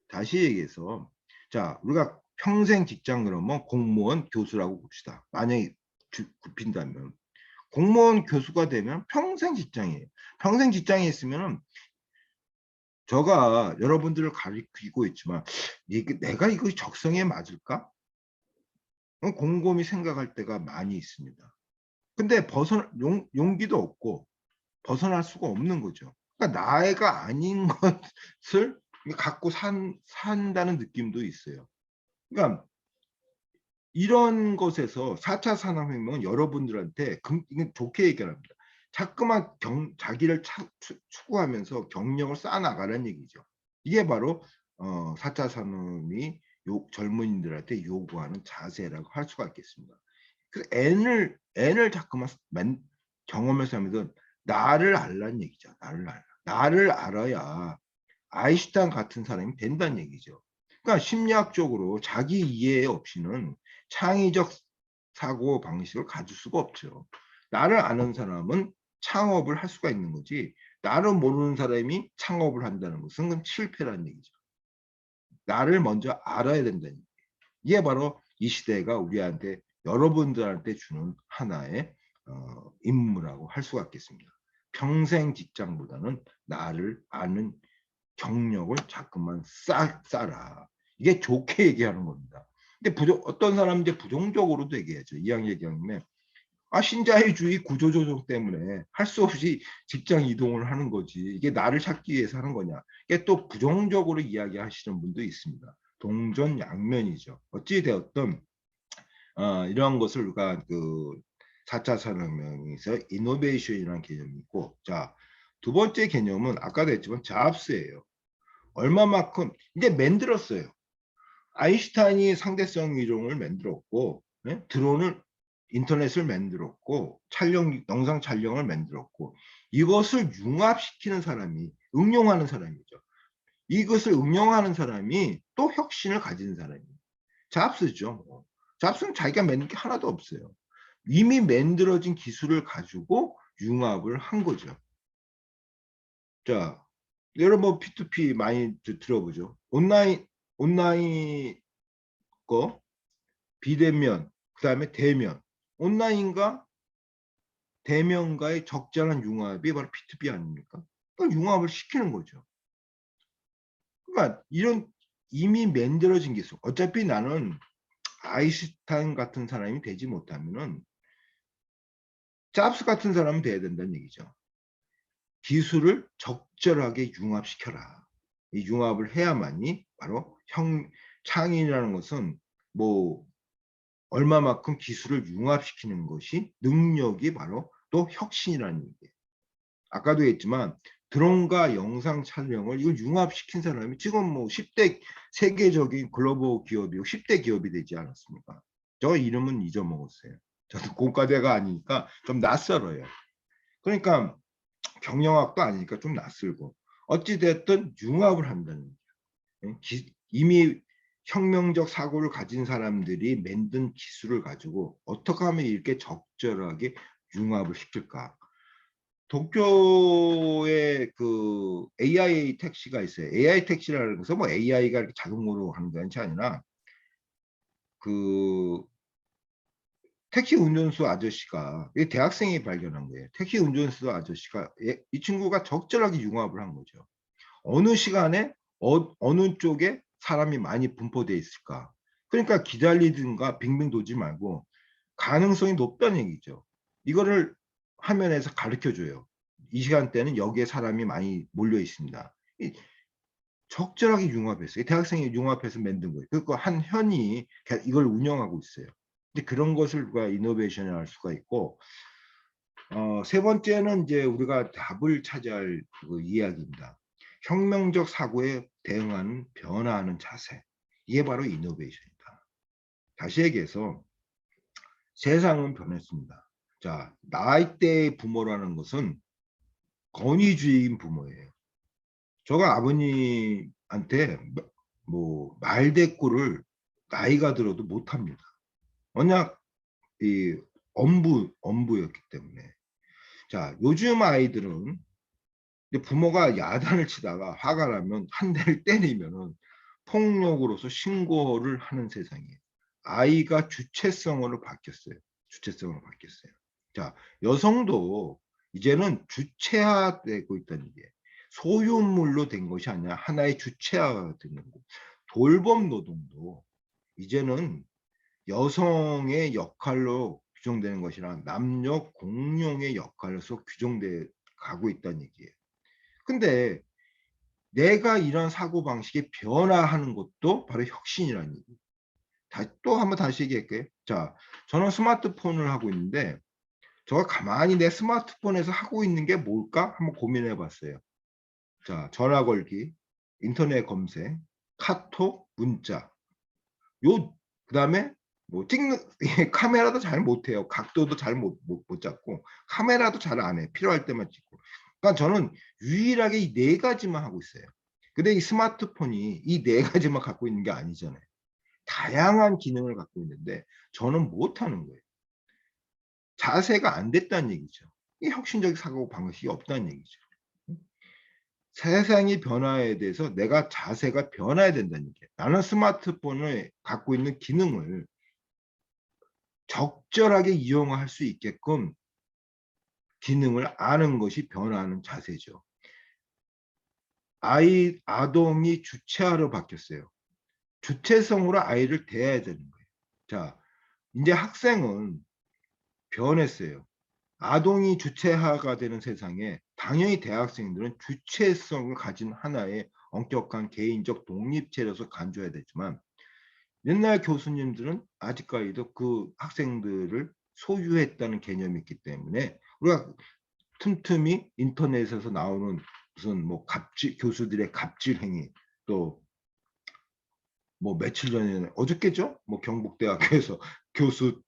다시 얘기해서 자 우리가 평생 직장 그러면 공무원 교수라고 봅시다. 만약에 굽힌다면 공무원 교수가 되면 평생 직장이에요. 평생 직장에 있으면 제가 여러분들을 가리키고 있지만 내가 이거 적성에 맞을까? 곰곰이 생각할 때가 많이 있습니다. 근데 용기도 없고 벗어날 수가 없는 거죠. 그러니까 나이가 아닌 것을 갖고 산다는 느낌도 있어요. 그러니까 이런 것에서 4차 산업혁명은 여러분들한테 이건 좋게 얘기합니다. 자꾸만 자기를 추구하면서 경력을 쌓아나가라는 얘기죠. 이게 바로 4차 산업이 젊은이들한테 요구하는 자세라고 할 수가 있겠습니다. 그래서 N을 자꾸만 경험해서 하면서 나를 알라는 얘기죠. 나를 알아야 아인슈타인 같은 사람이 된다는 얘기죠. 그러니까 심리학적으로 자기 이해 없이는 창의적 사고 방식을 가질 수가 없죠. 나를 아는 사람은 창업을 할 수가 있는 거지, 나를 모르는 사람이 창업을 한다는 것은 그건 실패라는 얘기죠. 나를 먼저 알아야 된다는 얘기예요. 이게 바로 이 시대가 우리한테, 여러분들한테 주는 하나의 임무라고 할 수가 있겠습니다. 평생 직장보다는 나를 아는 경력을 자꾸만 쌓아. 이게 좋게 얘기하는 겁니다. 근데 어떤 사람은 이제 부정적으로도 얘기하죠. 이양 얘기하면 신자유주의 구조조정 때문에 할 수 없이 직장 이동을 하는 거지, 이게 나를 찾기 위해서 하는 거냐. 이게 또 부정적으로 이야기하시는 분도 있습니다. 동전양면이죠. 어찌 되었든 이런 것을 우리가 그 4차 산업혁명에서 이노베이션이라는 개념이 있고, 자, 두 번째 개념은 아까도 했지만 잡스예요. 얼마만큼 이제 만들었어요. 아인슈타인이 상대성 이론을 만들었고, 네? 드론을, 인터넷을 만들었고, 영상 촬영을 만들었고, 이것을 융합시키는 사람이, 응용하는 사람이죠. 이것을 응용하는 사람이 또 혁신을 가진 사람이에요. 잡스죠. 잡스는 자기가 만든 게 하나도 없어요. 이미 만들어진 기술을 가지고 융합을 한 거죠. 자, 여러분 P2P 많이 들어보죠. 온라인 거, 비대면, 그다음에 대면. 온라인과 대면과의 적절한 융합이 바로 P2P 아닙니까? 그러니까 융합을 시키는 거죠. 그러니까 이런 이미 만들어진 기술. 어차피 나는 아인슈타인 같은 사람이 되지 못하면은 잡스 같은 사람은 돼야 된다는 얘기죠. 기술을 적절하게 융합시켜라. 이 융합을 해야만이 바로 창의라는 것은 뭐 얼마만큼 기술을 융합시키는 것이 능력이 바로 또 혁신이라는 얘기예요. 아까도 했지만 드론과 영상 촬영을 이걸 융합시킨 사람이 지금 뭐 10대 세계적인 글로벌 기업이고 10대 기업이 되지 않았습니까? 저 이름은 잊어먹었어요. 저도 공과대가 아니니까 좀 낯설어요. 그러니까 경영학도 아니니까 좀 낯설고, 어찌됐든 융합을 한다는 거예요. 이미 혁명적 사고를 가진 사람들이 만든 기술을 가지고 어떻게 하면 이렇게 적절하게 융합을 시킬까. 도쿄에 그 AI 택시가 있어요. AI 택시라는 것은 뭐 AI가 이렇게 자동으로 하는 게 아니라 그 택시 운전수 아저씨가, 대학생이 발견한 거예요. 택시 운전수 아저씨가, 이 친구가 적절하게 융합을 한 거죠. 어느 시간에 어느 쪽에 사람이 많이 분포되어 있을까. 그러니까 기다리든가 빙빙 돌지 말고 가능성이 높다는 얘기죠. 이거를 화면에서 가르쳐 줘요. 이 시간대는 여기에 사람이 많이 몰려 있습니다. 적절하게 융합했어요. 대학생이 융합해서 만든 거예요. 그리고 한 현이 이걸 운영하고 있어요. 근데 그런 것을 우리가 이노베이션을 할 수가 있고, 세 번째는 이제 우리가 답을 찾아야 할 그 이야기입니다. 혁명적 사고에 대응하는 변화하는 자세. 이게 바로 이노베이션이다. 다시 얘기해서 세상은 변했습니다. 자, 나이대의 부모라는 것은 권위주의인 부모예요. 저가 아버님한테 뭐 말대꾸를 나이가 들어도 못합니다. 워낙 이 엄부였기 때문에. 자, 요즘 아이들은 부모가 야단을 치다가 화가 나면 한 대를 때리면은 폭력으로서 신고를 하는 세상이에요. 아이가 주체성으로 바뀌었어요. 주체성으로 바뀌었어요. 자, 여성도 이제는 주체화되고 있다는 얘기예요. 소유물로 된 것이 아니라 하나의 주체화가 되는 거. 돌봄 노동도 이제는 여성의 역할로 규정되는 것이랑 남녀 공용의 역할로서 규정돼 가고 있다는 얘기예요. 근데 내가 이런 사고방식이 변화하는 것도 바로 혁신이라는 얘기예요. 또 한번 다시 얘기할게요. 자, 저는 스마트폰을 하고 있는데 제가 가만히 내 스마트폰에서 하고 있는 게 뭘까 한번 고민해 봤어요. 자, 전화 걸기, 인터넷 검색, 카톡, 문자. 그다음에 뭐 찍는 카메라도 잘 못해요. 각도도 잘 못 잡고 카메라도 잘 안 해. 필요할 때만 찍고. 그러니까 저는 유일하게 이 네 가지만 하고 있어요. 근데 이 스마트폰이 이 네 가지만 갖고 있는 게 아니잖아요. 다양한 기능을 갖고 있는데 저는 못하는 거예요. 자세가 안 됐다는 얘기죠. 이 혁신적 사고 방식이 없다는 얘기죠. 세상의 변화에 대해서 내가 자세가 변화해야 된다는 얘기예요. 나는 스마트폰을 갖고 있는 기능을 적절하게 이용할 수 있게끔 기능을 아는 것이 변화하는 자세죠. 아동이 주체화로 바뀌었어요. 주체성으로 아이를 대해야 되는 거예요. 자, 이제 학생은 변했어요. 아동이 주체화가 되는 세상에 당연히 대학생들은 주체성을 가진 하나의 엄격한 개인적 독립체로서 간주해야 되지만 옛날 교수님들은 아직까지도 그 학생들을 소유했다는 개념이 있기 때문에 우리가 틈틈이 인터넷에서 나오는 무슨 뭐 교수들의 갑질 행위 또 뭐 며칠 전에 어저께죠? 뭐 경북대학교에서 교수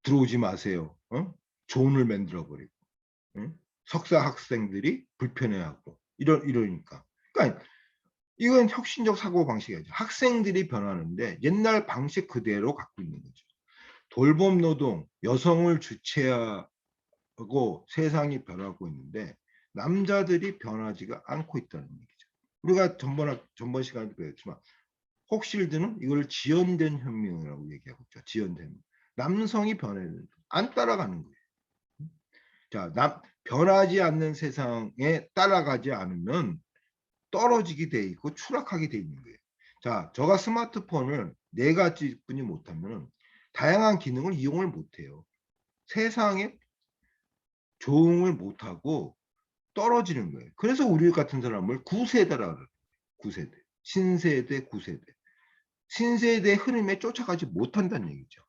들어오지 마세요. 존을 만들어 버리고 석사 학생들이 불편해하고 이러니까. 그러니까 이건 혁신적 사고 방식이죠. 학생들이 변하는데 옛날 방식 그대로 갖고 있는 거죠. 돌봄 노동, 여성을 주체하고 세상이 변하고 있는데 남자들이 변하지가 않고 있다는 얘기죠. 우리가 전번 시간에 배웠지만 혹실드는 이걸 지연된 혁명이라고 얘기하고 있죠. 지연된. 남성이 변하는 안 따라가는 거예요. 자, 변하지 않는 세상에 따라가지 않으면 떨어지게 돼 있고 추락하게 돼 있는 거예요. 자, 제가 스마트폰을 네 가지뿐이 못하면 다양한 기능을 이용을 못해요. 세상에 적응을 못하고 떨어지는 거예요. 그래서 우리 같은 사람을 구세대라 그래요. 구세대. 신세대, 구세대. 신세대 흐름에 쫓아가지 못한다는 얘기죠.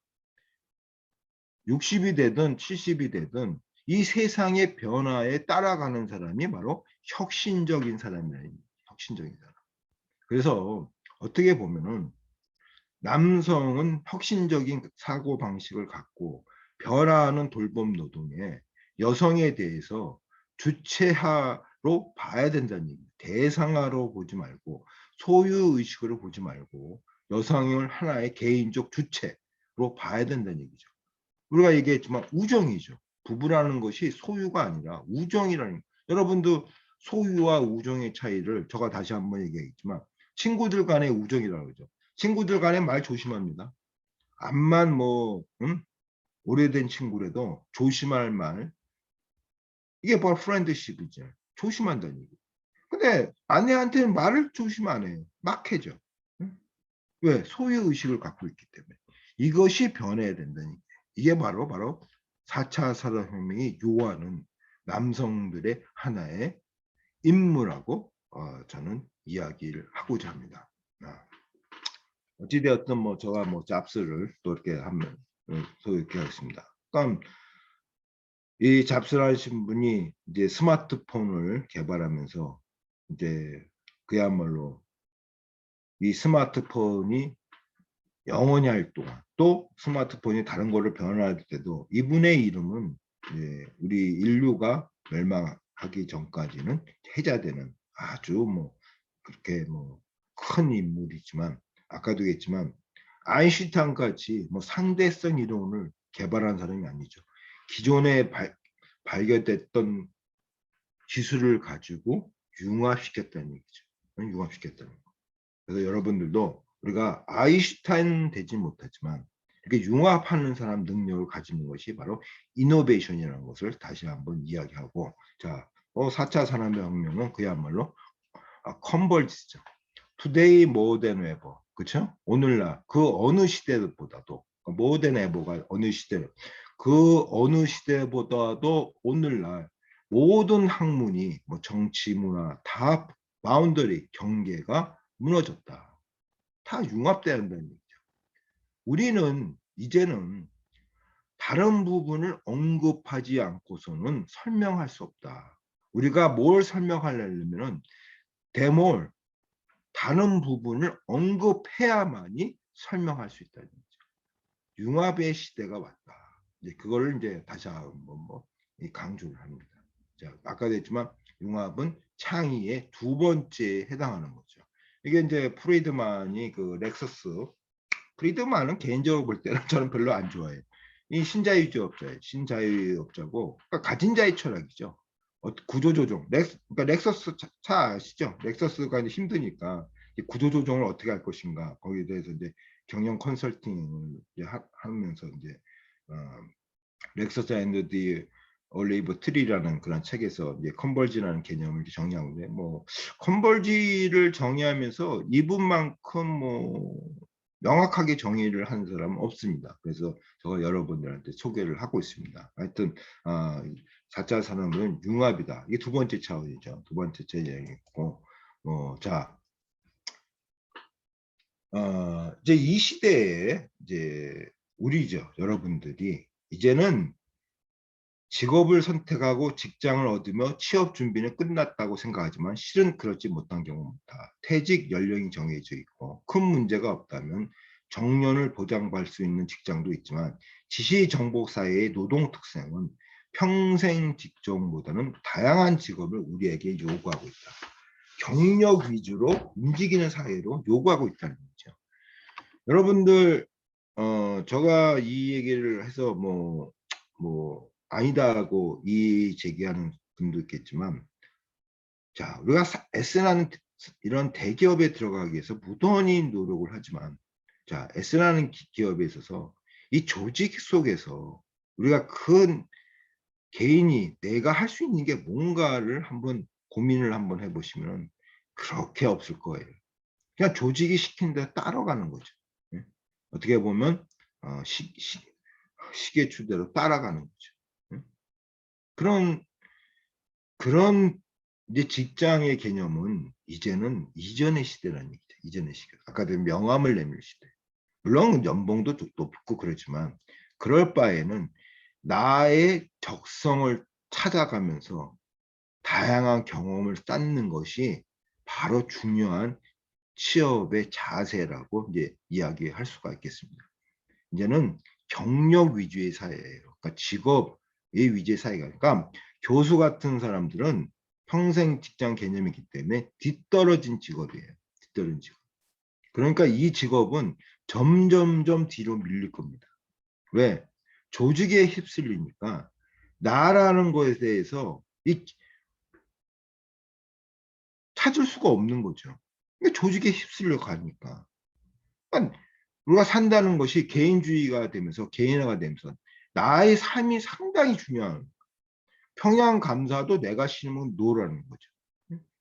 60이 되든 70이 되든 이 세상의 변화에 따라가는 사람이 바로 혁신적인 사람이에요. 혁신적인 사람. 그래서 어떻게 보면은 남성은 혁신적인 사고 방식을 갖고 변화하는 돌봄 노동에 여성에 대해서 주체하로 봐야 된다는 얘기. 대상화로 보지 말고 소유 의식으로 보지 말고 여성을 하나의 개인적 주체로 봐야 된다는 얘기죠. 우리가 얘기했지만 우정이죠. 부부라는 것이 소유가 아니라 우정이라는. 여러분도 소유와 우정의 차이를 제가 다시 한번 얘기했지만 친구들 간의 우정이라고 그러죠. 친구들 간에 말 조심합니다. 암만 오래된 친구라도 조심할 말. 이게 바로 프렌드십이죠. 조심한다는 얘기. 근데 아내한테는 말을 조심 안 해요. 막 해죠. 응? 왜? 소유 의식을 갖고 있기 때문에. 이것이 변해야 된다는 얘기예요. 이게 바로 4차 산업혁명이 요하는 남성들의 하나의 임무라고 저는 이야기를 하고자 합니다. 어찌되었든 저가 잡스를 또 이렇게 한번 이렇게 하겠습니다. 그럼 이 잡스라신 분이 이제 스마트폰을 개발하면서 이제 그야말로 이 스마트폰이 영원히 할 동안 또 스마트폰이 다른 거를 변화할 때도 이분의 이름은 이제 우리 인류가 멸망하기 전까지는 해자되는 아주 그렇게 큰 인물이지만 아까도 얘기했지만 아인슈타인 같이 상대성 이론을 개발한 사람이 아니죠. 기존에 발견됐던 기술을 가지고 융합시켰다는 얘기죠. 융합시켰다는 거. 그래서 여러분들도 우리가 아인슈타인 되지 못하지만 이렇게 융합하는 사람 능력을 가지는 것이 바로 이노베이션이라는 것을 다시 한번 이야기하고, 자, 4차 산업혁명은 그야말로 컨버지죠. Today more than ever. 그렇죠? 오늘날 그 어느 시대보다도 more than ever가 어느 시대, 그 어느 시대보다도 오늘날 모든 학문이 정치, 문화 다 바운더리 경계가 무너졌다. 다 융합돼야 한다는 얘기죠. 우리는 이제는 다른 부분을 언급하지 않고서는 설명할 수 없다. 우리가 뭘 설명하려면은 대몰 다른 부분을 언급해야만이 설명할 수 있다는 거죠. 융합의 시대가 왔다. 이제 그거를 이제 다시 한번 강조를 합니다. 자, 아까도 했지만 융합은 창의의 두 번째에 해당하는 거죠. 이게 이제 프리드만이 그 렉서스 프리드만은 개인적으로 볼 때는 저는 별로 안 좋아해요. 이 신자유주의업자예요. 신자유주의업자고 그러니까 가진 자의 철학이죠. 구조조정. 그러니까 렉서스 차 아시죠? 렉서스가 이제 힘드니까 구조조정을 어떻게 할 것인가 거기에 대해서 이제 경영 컨설팅을 이제 하면서 이제 어, 렉서스 앤드 디 올리브 트리라는 그런 책에서 이제 컨벌지라는 개념을 정의하는데 뭐 컨벌지를 정의하면서 이분만큼 뭐 명확하게 정의를 하는 사람은 없습니다. 그래서 제가 여러분들한테 소개를 하고 있습니다. 하여튼 4차 산업은 융합이다. 이게 두 번째 차원이죠. 두 번째 차원이고 자 이제 이 시대에 이제 우리죠. 여러분들이 이제는 직업을 선택하고 직장을 얻으며 취업 준비는 끝났다고 생각하지만 실은 그렇지 못한 경우 많다. 퇴직 연령이 정해져 있고 큰 문제가 없다면 정년을 보장받을 수 있는 직장도 있지만 지시정복 사회의 노동 특성은 평생 직종보다는 다양한 직업을 우리에게 요구하고 있다. 경력 위주로 움직이는 사회로 요구하고 있다는 거죠. 여러분들 제가 이 얘기를 해서 아니다고 이 제기하는 분도 있겠지만 자 우리가 S라는 이런 대기업에 들어가기 위해서 무던히 노력을 하지만 자 S라는 기업에 있어서 이 조직 속에서 우리가 큰 개인이 내가 할 수 있는 게 뭔가를 한번 고민을 한번 해보시면 그렇게 없을 거예요. 그냥 조직이 시킨 대로 따라가는 거죠. 예? 어떻게 보면 시계 추대로 따라가는 거죠. 예? 그런 이제 직장의 개념은 이제는 이전의 시대라는 얘기죠. 이전의 시대. 아까도 명함을 내밀 시대. 물론 연봉도 높고 그렇지만 그럴 바에는 나의 적성을 찾아가면서 다양한 경험을 쌓는 것이 바로 중요한 취업의 자세라고 이제 이야기할 수가 있겠습니다. 이제는 경력 위주의 사회예요. 그러니까 직업의 위주의 사회가. 그러니까 교수 같은 사람들은 평생 직장 개념이기 때문에 뒤떨어진 직업이에요. 뒤떨어진 직업. 그러니까 이 직업은 점점점 뒤로 밀릴 겁니다. 왜? 조직에 휩쓸리니까 나라는 것에 대해서 찾을 수가 없는 거죠. 그러니까 조직에 휩쓸려 가니까. 그러니까 우리가 산다는 것이 개인주의가 되면서 개인화가 되면서 나의 삶이 상당히 중요한 평양 감사도 내가 싫으면 노라는 거죠.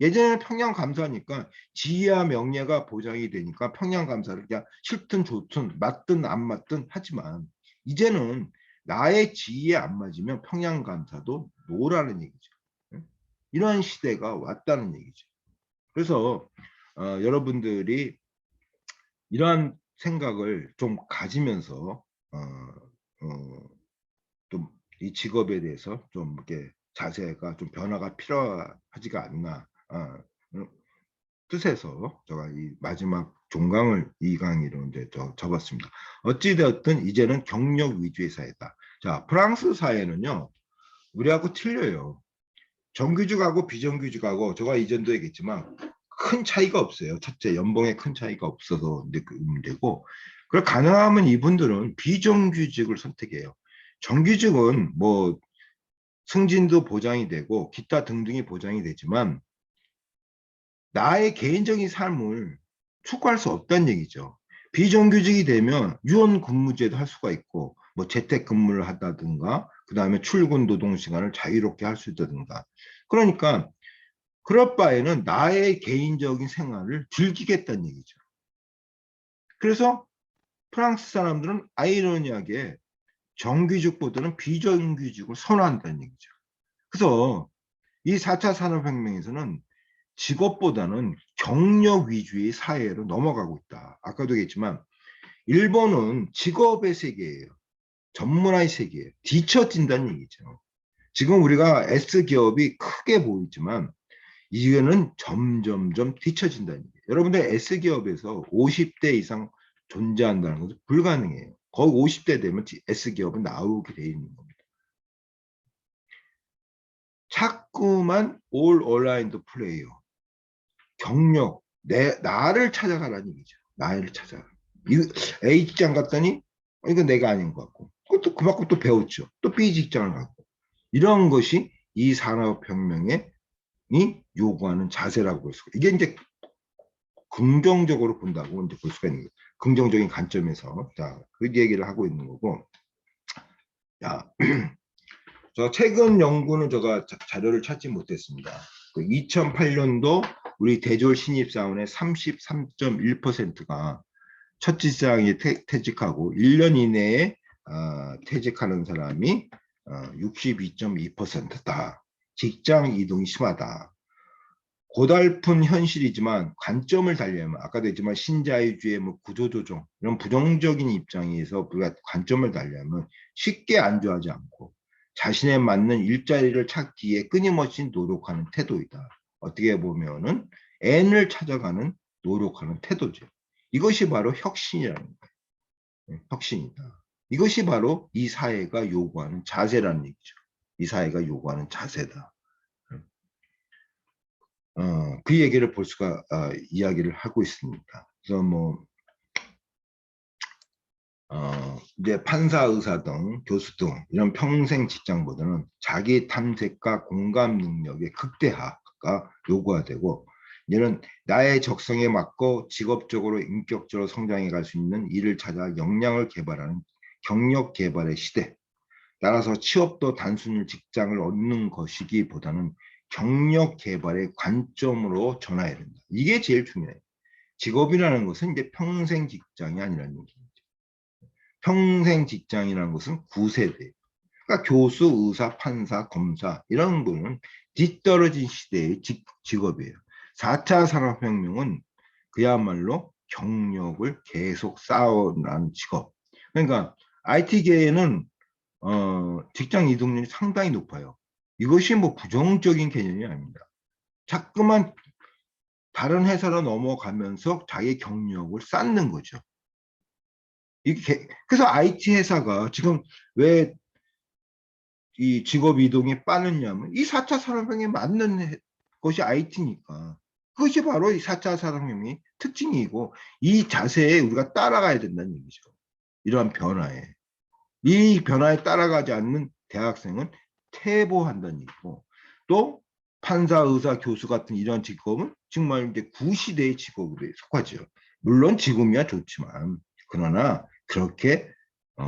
예전에는 평양 감사니까 지위와 명예가 보장이 되니까 평양 감사를 그냥 싫든 좋든 맞든 안 맞든 하지만 이제는 나의 지위에 안 맞으면 평양 감사도 노라는 얘기죠. 이런 시대가 왔다는 얘기죠. 그래서 여러분들이 이러한 생각을 좀 가지면서 좀 이 직업에 대해서 좀 이렇게 자세가 좀 변화가 필요하지가 않나 뜻에서 제가 이 마지막 종강을 이 강의로 이제 접었습니다. 어찌되었든 이제는 경력 위주의 사회다. 자, 프랑스 사회는요, 우리하고 틀려요. 정규직하고 비정규직하고 제가 이전도 얘기했지만 큰 차이가 없어요. 첫째, 연봉에 큰 차이가 없어서 그 문제고, 그걸 가능하면 이분들은 비정규직을 선택해요. 정규직은 뭐 승진도 보장이 되고 기타 등등이 보장이 되지만 나의 개인적인 삶을 추구할 수 없다는 얘기죠. 비정규직이 되면 유연 근무제도 할 수가 있고 뭐 재택 근무를 한다든가 그 다음에 출근 노동 시간을 자유롭게 할 수 있다든가 그러니까 그럴 바에는 나의 개인적인 생활을 즐기겠다는 얘기죠. 그래서 프랑스 사람들은 아이러니하게 정규직보다는 비정규직을 선호한다는 얘기죠. 그래서 이 4차 산업혁명에서는 직업보다는 경력 위주의 사회로 넘어가고 있다. 아까도 얘기했지만 일본은 직업의 세계예요. 전문화의 세계예요. 뒤처진다는 얘기죠. 지금 우리가 S기업이 크게 보이지만 이거는 점점점 뒤처진다는 얘기예요. 여러분들 S기업에서 50대 이상 존재한다는 것은 불가능해요. 거의 50대 되면 S기업은 나오게 돼 있는 겁니다. 자꾸만 올 온라인도 플레이어, 경력, 나를 찾아가라는 얘기죠. 나를 찾아가. A 직장 갔더니 이건 내가 아닌 것 같고, 그것도 그만큼 또 배웠죠. 또 B 직장을 갔고, 이런 것이 이 산업혁명이 요구하는 자세라고 볼 수가. 이게 이제 긍정적으로 본다고 이제 볼 수가 있는 거예요. 긍정적인 관점에서 그 얘기를 하고 있는 거고. 자, 저 최근 연구는 제가 자료를 찾지 못했습니다. 2008년도 우리 대졸 신입사원의 33.1%가 첫 직장에 퇴직하고 1년 이내에 퇴직하는 사람이 62.2%다. 직장 이동이 심하다. 고달픈 현실이지만 관점을 달리하면 아까도 했지만 신자유주의 구조조정 이런 부정적인 입장에서 우리가 관점을 달리하면 쉽게 안주하지 않고 자신에 맞는 일자리를 찾기 위해 끊임없이 노력하는 태도이다. 어떻게 보면은 N을 찾아가는 노력하는 태도죠. 이것이 바로 혁신이라는 거예요. 혁신이다. 이것이 바로 이 사회가 요구하는 자세라는 얘기죠. 이 사회가 요구하는 자세다. 그 얘기를 볼 수가 이야기를 하고 있습니다. 그래서 이제 판사, 의사 등 교수 등 이런 평생 직장보다는 자기 탐색과 공감 능력의 극대화가 요구가 되고 이는 나의 적성에 맞고 직업적으로 인격적으로 성장해 갈 수 있는 일을 찾아 역량을 개발하는 경력 개발의 시대. 따라서 취업도 단순히 직장을 얻는 것이기보다는 경력 개발의 관점으로 전환해야 된다. 이게 제일 중요해요. 직업이라는 것은 이제 평생 직장이 아니라는 얘기죠. 평생 직장이라는 것은 9세대. 그러니까 교수, 의사, 판사, 검사 이런 거는 뒤떨어진 시대의 직업이에요. 4차 산업혁명은 그야말로 경력을 계속 쌓아나가는 직업. 그러니까 IT계에는 직장 이동률이 상당히 높아요. 이것이 부정적인 개념이 아닙니다. 자꾸만 다른 회사로 넘어가면서 자기 경력을 쌓는 거죠. 그래서 IT 회사가 지금 왜 이 직업 이동이 빠르냐면 이 4차 산업혁명에 맞는 것이 IT니까. 그것이 바로 이 4차 산업혁명의 특징이고 이 자세에 우리가 따라가야 된다는 얘기죠. 이러한 변화에. 이 변화에 따라가지 않는 대학생은 퇴보한다는 얘기고 또 판사, 의사, 교수 같은 이런 직업은 정말 이제 구시대의 직업으로 속하죠. 물론 지금이야 좋지만 그러나 그렇게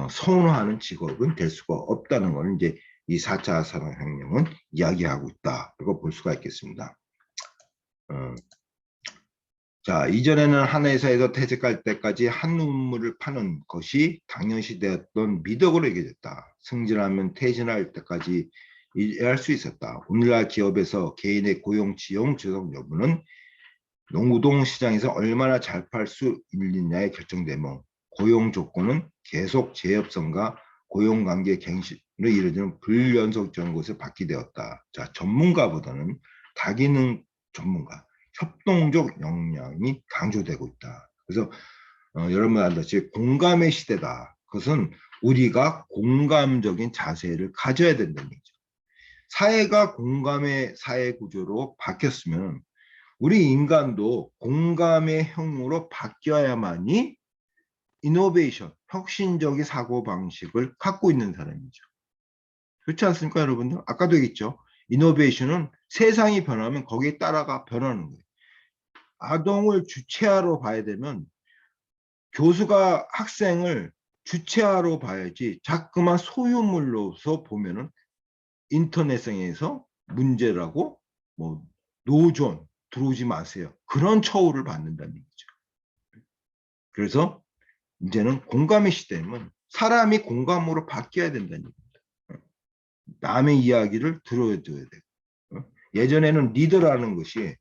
선호하는 직업은 될 수가 없다는 걸 이제 이 4차 산업혁명은 이야기하고 있다. 이거 볼 수가 있겠습니다. 자, 이전에는 한 회사에서 퇴직할 때까지 한 우물을 파는 것이 당연시되었던 미덕으로 여겨졌다. 승진하면 퇴진할 때까지 일할 수 있었다. 오늘날 기업에서 개인의 고용, 지용, 조정 여부는 노동 시장에서 얼마나 잘 팔 수 있느냐에 결정되며 고용 조건은 계속 재협성과 고용관계 갱신을 이루어지는 불연속적인 것을 받게 되었다. 자, 전문가보다는 다기능 전문가, 협동적 역량이 강조되고 있다. 그래서 여러분 알다시피 공감의 시대다. 그것은 우리가 공감적인 자세를 가져야 된다는 얘기죠. 사회가 공감의 사회 구조로 바뀌었으면 우리 인간도 공감의 형으로 바뀌어야만이 이노베이션, 혁신적인 사고방식을 갖고 있는 사람이죠. 그렇지 않습니까, 여러분들? 아까도 얘기했죠. 이노베이션은 세상이 변하면 거기에 따라가 변하는 거예요. 아동을 주체하러 봐야 되면 교수가 학생을 주체하러 봐야지 자꾸만 소유물로서 보면은 인터넷상에서 문제라고 노존 들어오지 마세요. 그런 처우를 받는다는 얘기죠. 그래서 이제는 공감의 시대면 사람이 공감으로 바뀌어야 된다는 얘기입니다. 남의 이야기를 들어줘야 돼요. 예전에는 리더라는 것이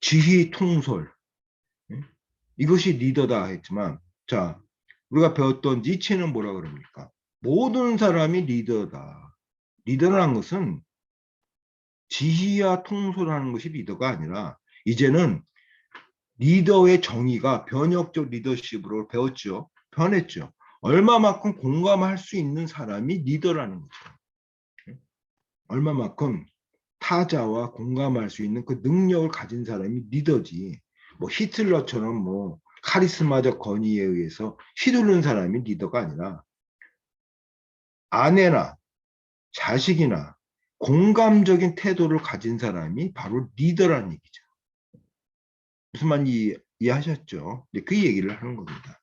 지휘 통솔 이것이 리더다 했지만 자 우리가 배웠던 니체는 뭐라 그럽니까? 모든 사람이 리더다. 리더라는 것은 지휘와 통솔하는 것이 리더가 아니라 이제는 리더의 정의가 변혁적 리더십으로 배웠죠. 변했죠. 얼마만큼 공감할 수 있는 사람이 리더라는 거죠. 얼마만큼 타자와 공감할 수 있는 그 능력을 가진 사람이 리더지. 뭐 히틀러처럼 뭐 카리스마적 권위에 의해서 휘두르는 사람이 리더가 아니라 아내나 자식이나 공감적인 태도를 가진 사람이 바로 리더라는 얘기죠. 무슨 말인지 이해하셨죠? 그 얘기를 하는 겁니다.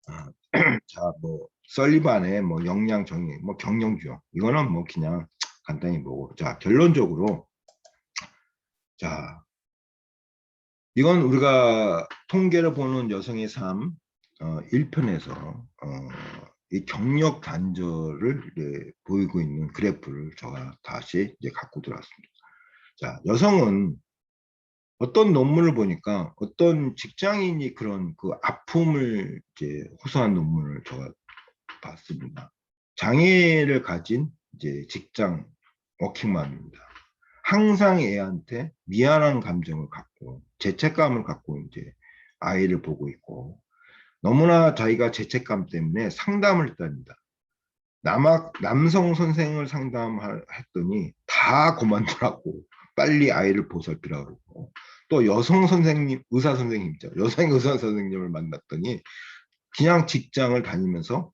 자, 뭐 설리반의 뭐 역량 정의, 뭐 경영 규형 이거는 뭐 그냥 간단히 보고, 자 결론적으로, 자 이건 우리가 통계를 보는 여성의 삶 1편에서 이 경력 단절을 보이고 있는 그래프를 제가 다시 이제 갖고 들어왔습니다. 자, 여성은 어떤 논문을 보니까 어떤 직장인이 그런 그 아픔을 이제 호소한 논문을 제가 봤습니다. 장애를 가진 이제 직장 워킹맘입니다. 항상 애한테 미안한 감정을 갖고 죄책감을 갖고 이제 아이를 보고 있고, 너무나 자기가 죄책감 때문에 상담을 했답니다. 남성 선생을 상담했더니 다 그만두라고 빨리 아이를 보살피라고 그러고, 또 여성 선생님, 의사 선생님이죠. 여성 의사 선생님을 만났더니 그냥 직장을 다니면서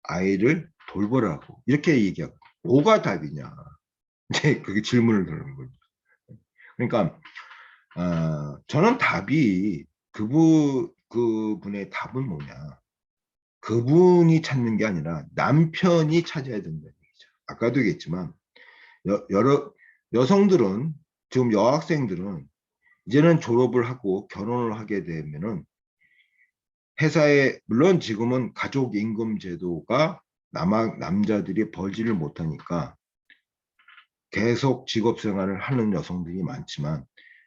아이를 돌보라고 이렇게 얘기하고, 뭐가 답이냐 이제 그게 질문을 드는 거죠. 그러니까 저는 답이 그분의 답은 뭐냐, 그분이 찾는 게 아니라 남편이 찾아야 된다는 얘기죠. 아까도 얘기했지만 여러 여성들은, 지금 여학생들은 이제는 졸업을 하고 결혼을 하게 되면은 회사에, 물론 지금은 가족 임금 제도가 남자들이 벌지를 못하니까 계속 직업 생활을 하는 여성들이 많지만,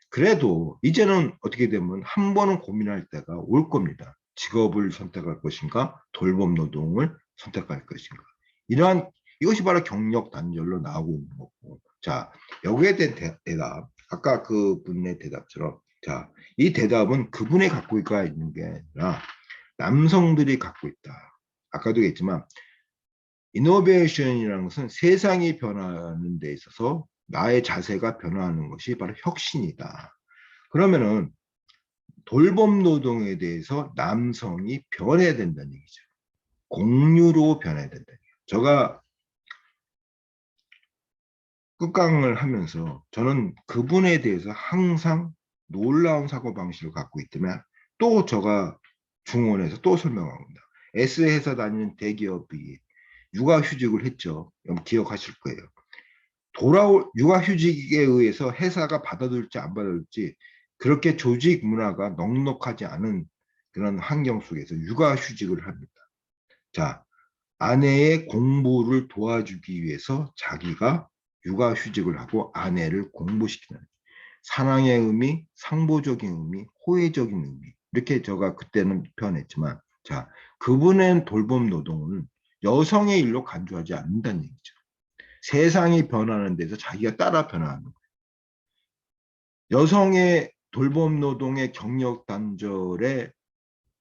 그래도 이제는 어떻게 되면 한 번은 고민할 때가 올 겁니다. 직업을 선택할 것인가, 돌봄 노동을 선택할 것인가. 이것이 바로 경력 단절로 나오고 있는 거고. 자, 여기에 대한 대답, 아까 그분의 대답처럼, 자, 이 대답은 그분이 갖고 있는 게 아니라 남성들이 갖고 있다. 아까도 얘기했지만 이노베이션이라는 것은 세상이 변화하는 데 있어서 나의 자세가 변화하는 것이 바로 혁신이다. 그러면은 돌봄 노동에 대해서 남성이 변해야 된다는 얘기죠. 공유로 변해야 된다는 얘기죠. 제가 끝강을 하면서 저는 그분에 대해서 항상 놀라운 사고방식을 갖고 있다면, 또 제가 중원에서 또 설명합니다. S회사 다니는 대기업이 육아휴직을 했죠. 기억하실 거예요. 육아휴직에 의해서 회사가 받아들일지 안 받아들일지, 그렇게 조직 문화가 넉넉하지 않은 그런 환경 속에서 육아휴직을 합니다. 자, 아내의 공부를 도와주기 위해서 자기가 육아휴직을 하고 아내를 공부시키는, 사랑의 의미, 상보적인 의미, 호혜적인 의미, 이렇게 제가 그때는 표현했지만, 자, 그분의 돌봄 노동은 여성의 일로 간주하지 않는다는 얘기죠. 세상이 변하는 데서 자기가 따라 변화하는 거예요. 여성의 돌봄 노동의 경력 단절의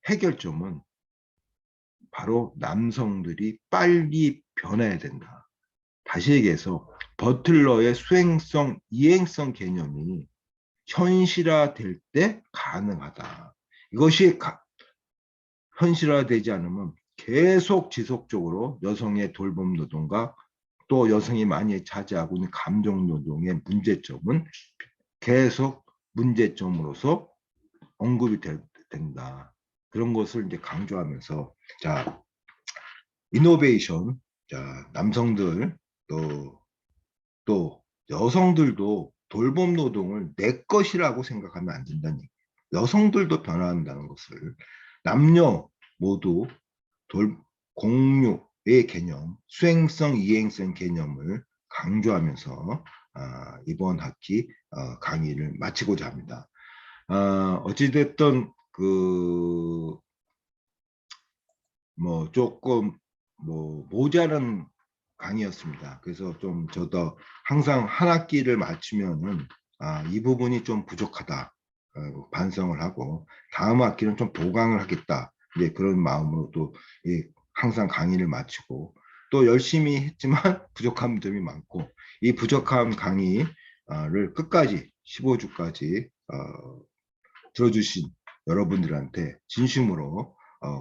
해결점은 바로 남성들이 빨리 변해야 된다. 다시 얘기해서 버틀러의 수행성, 이행성 개념이 현실화될 때 가능하다. 이것이 현실화되지 않으면 계속 지속적으로 여성의 돌봄 노동과 또 여성이 많이 차지하고 있는 감정 노동의 문제점은 계속 문제점으로서 언급이 된다. 그런 것을 이제 강조하면서, 자, 이노베이션, 자, 남성들 또 여성들도 돌봄 노동을 내 것이라고 생각하면 안 된다는 얘기예요. 여성들도 변화한다는 것을, 남녀 모두 공유의 개념, 수행성, 이행성 개념을 강조하면서 이번 학기 강의를 마치고자 합니다. 어찌됐든 뭐 조금 뭐 모자란 강의였습니다. 그래서 좀 저도 항상 한 학기를 마치면은 이 부분이 좀 부족하다 반성을 하고 다음 학기는 좀 보강을 하겠다. 이제 그런 마음으로 또 항상 강의를 마치고 또 열심히 했지만 부족한 점이 많고 이 부족한 강의를 끝까지 15주까지 들어주신 여러분들한테 진심으로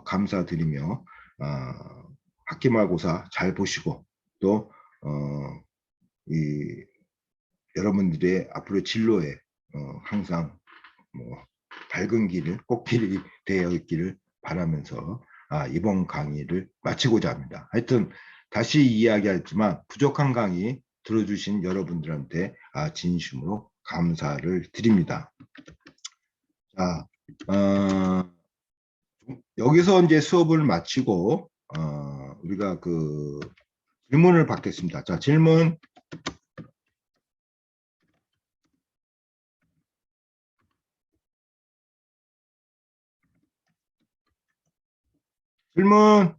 감사드리며 학기말고사 잘 보시고 또 이 여러분들의 앞으로 진로에 항상 뭐 밝은 길을 꽃길이 되어 있기를 바라면서 이번 강의를 마치고자 합니다. 하여튼 다시 이야기하지만 부족한 강의 들어주신 여러분들한테 진심으로 감사를 드립니다. 자, 여기서 이제 수업을 마치고 우리가 그 질문을 받겠습니다. 자, 질문. 질문.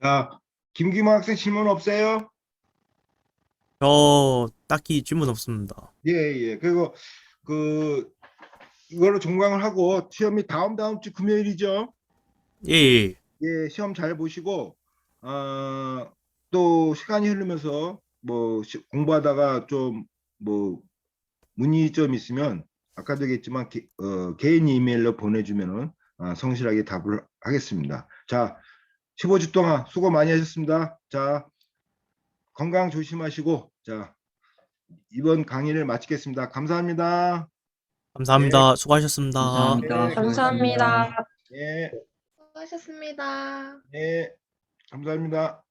자, 김기모 학생 질문 없어요? 저 딱히 질문 없습니다. 예, 예. 그리고 그 이걸로 종강을 하고 시험이 다음 주 금요일이죠. 예, 예. 예, 시험 잘 보시고 또 시간이 흐르면서 뭐 공부하다가 좀 뭐 문의점 있으면 아까도 얘기했지만 개인 이메일로 보내주면은 성실하게 답을 하겠습니다. 자, 15주 동안 수고 많이 하셨습니다. 자, 건강 조심하시고 자, 이번 강의를 마치겠습니다. 감사합니다. 예, 감사합니다. 수고하셨습니다. 감사합니다. 예, 수고하셨습니다. 감사합니다. 예, 수고하셨습니다. 예, 감사합니다.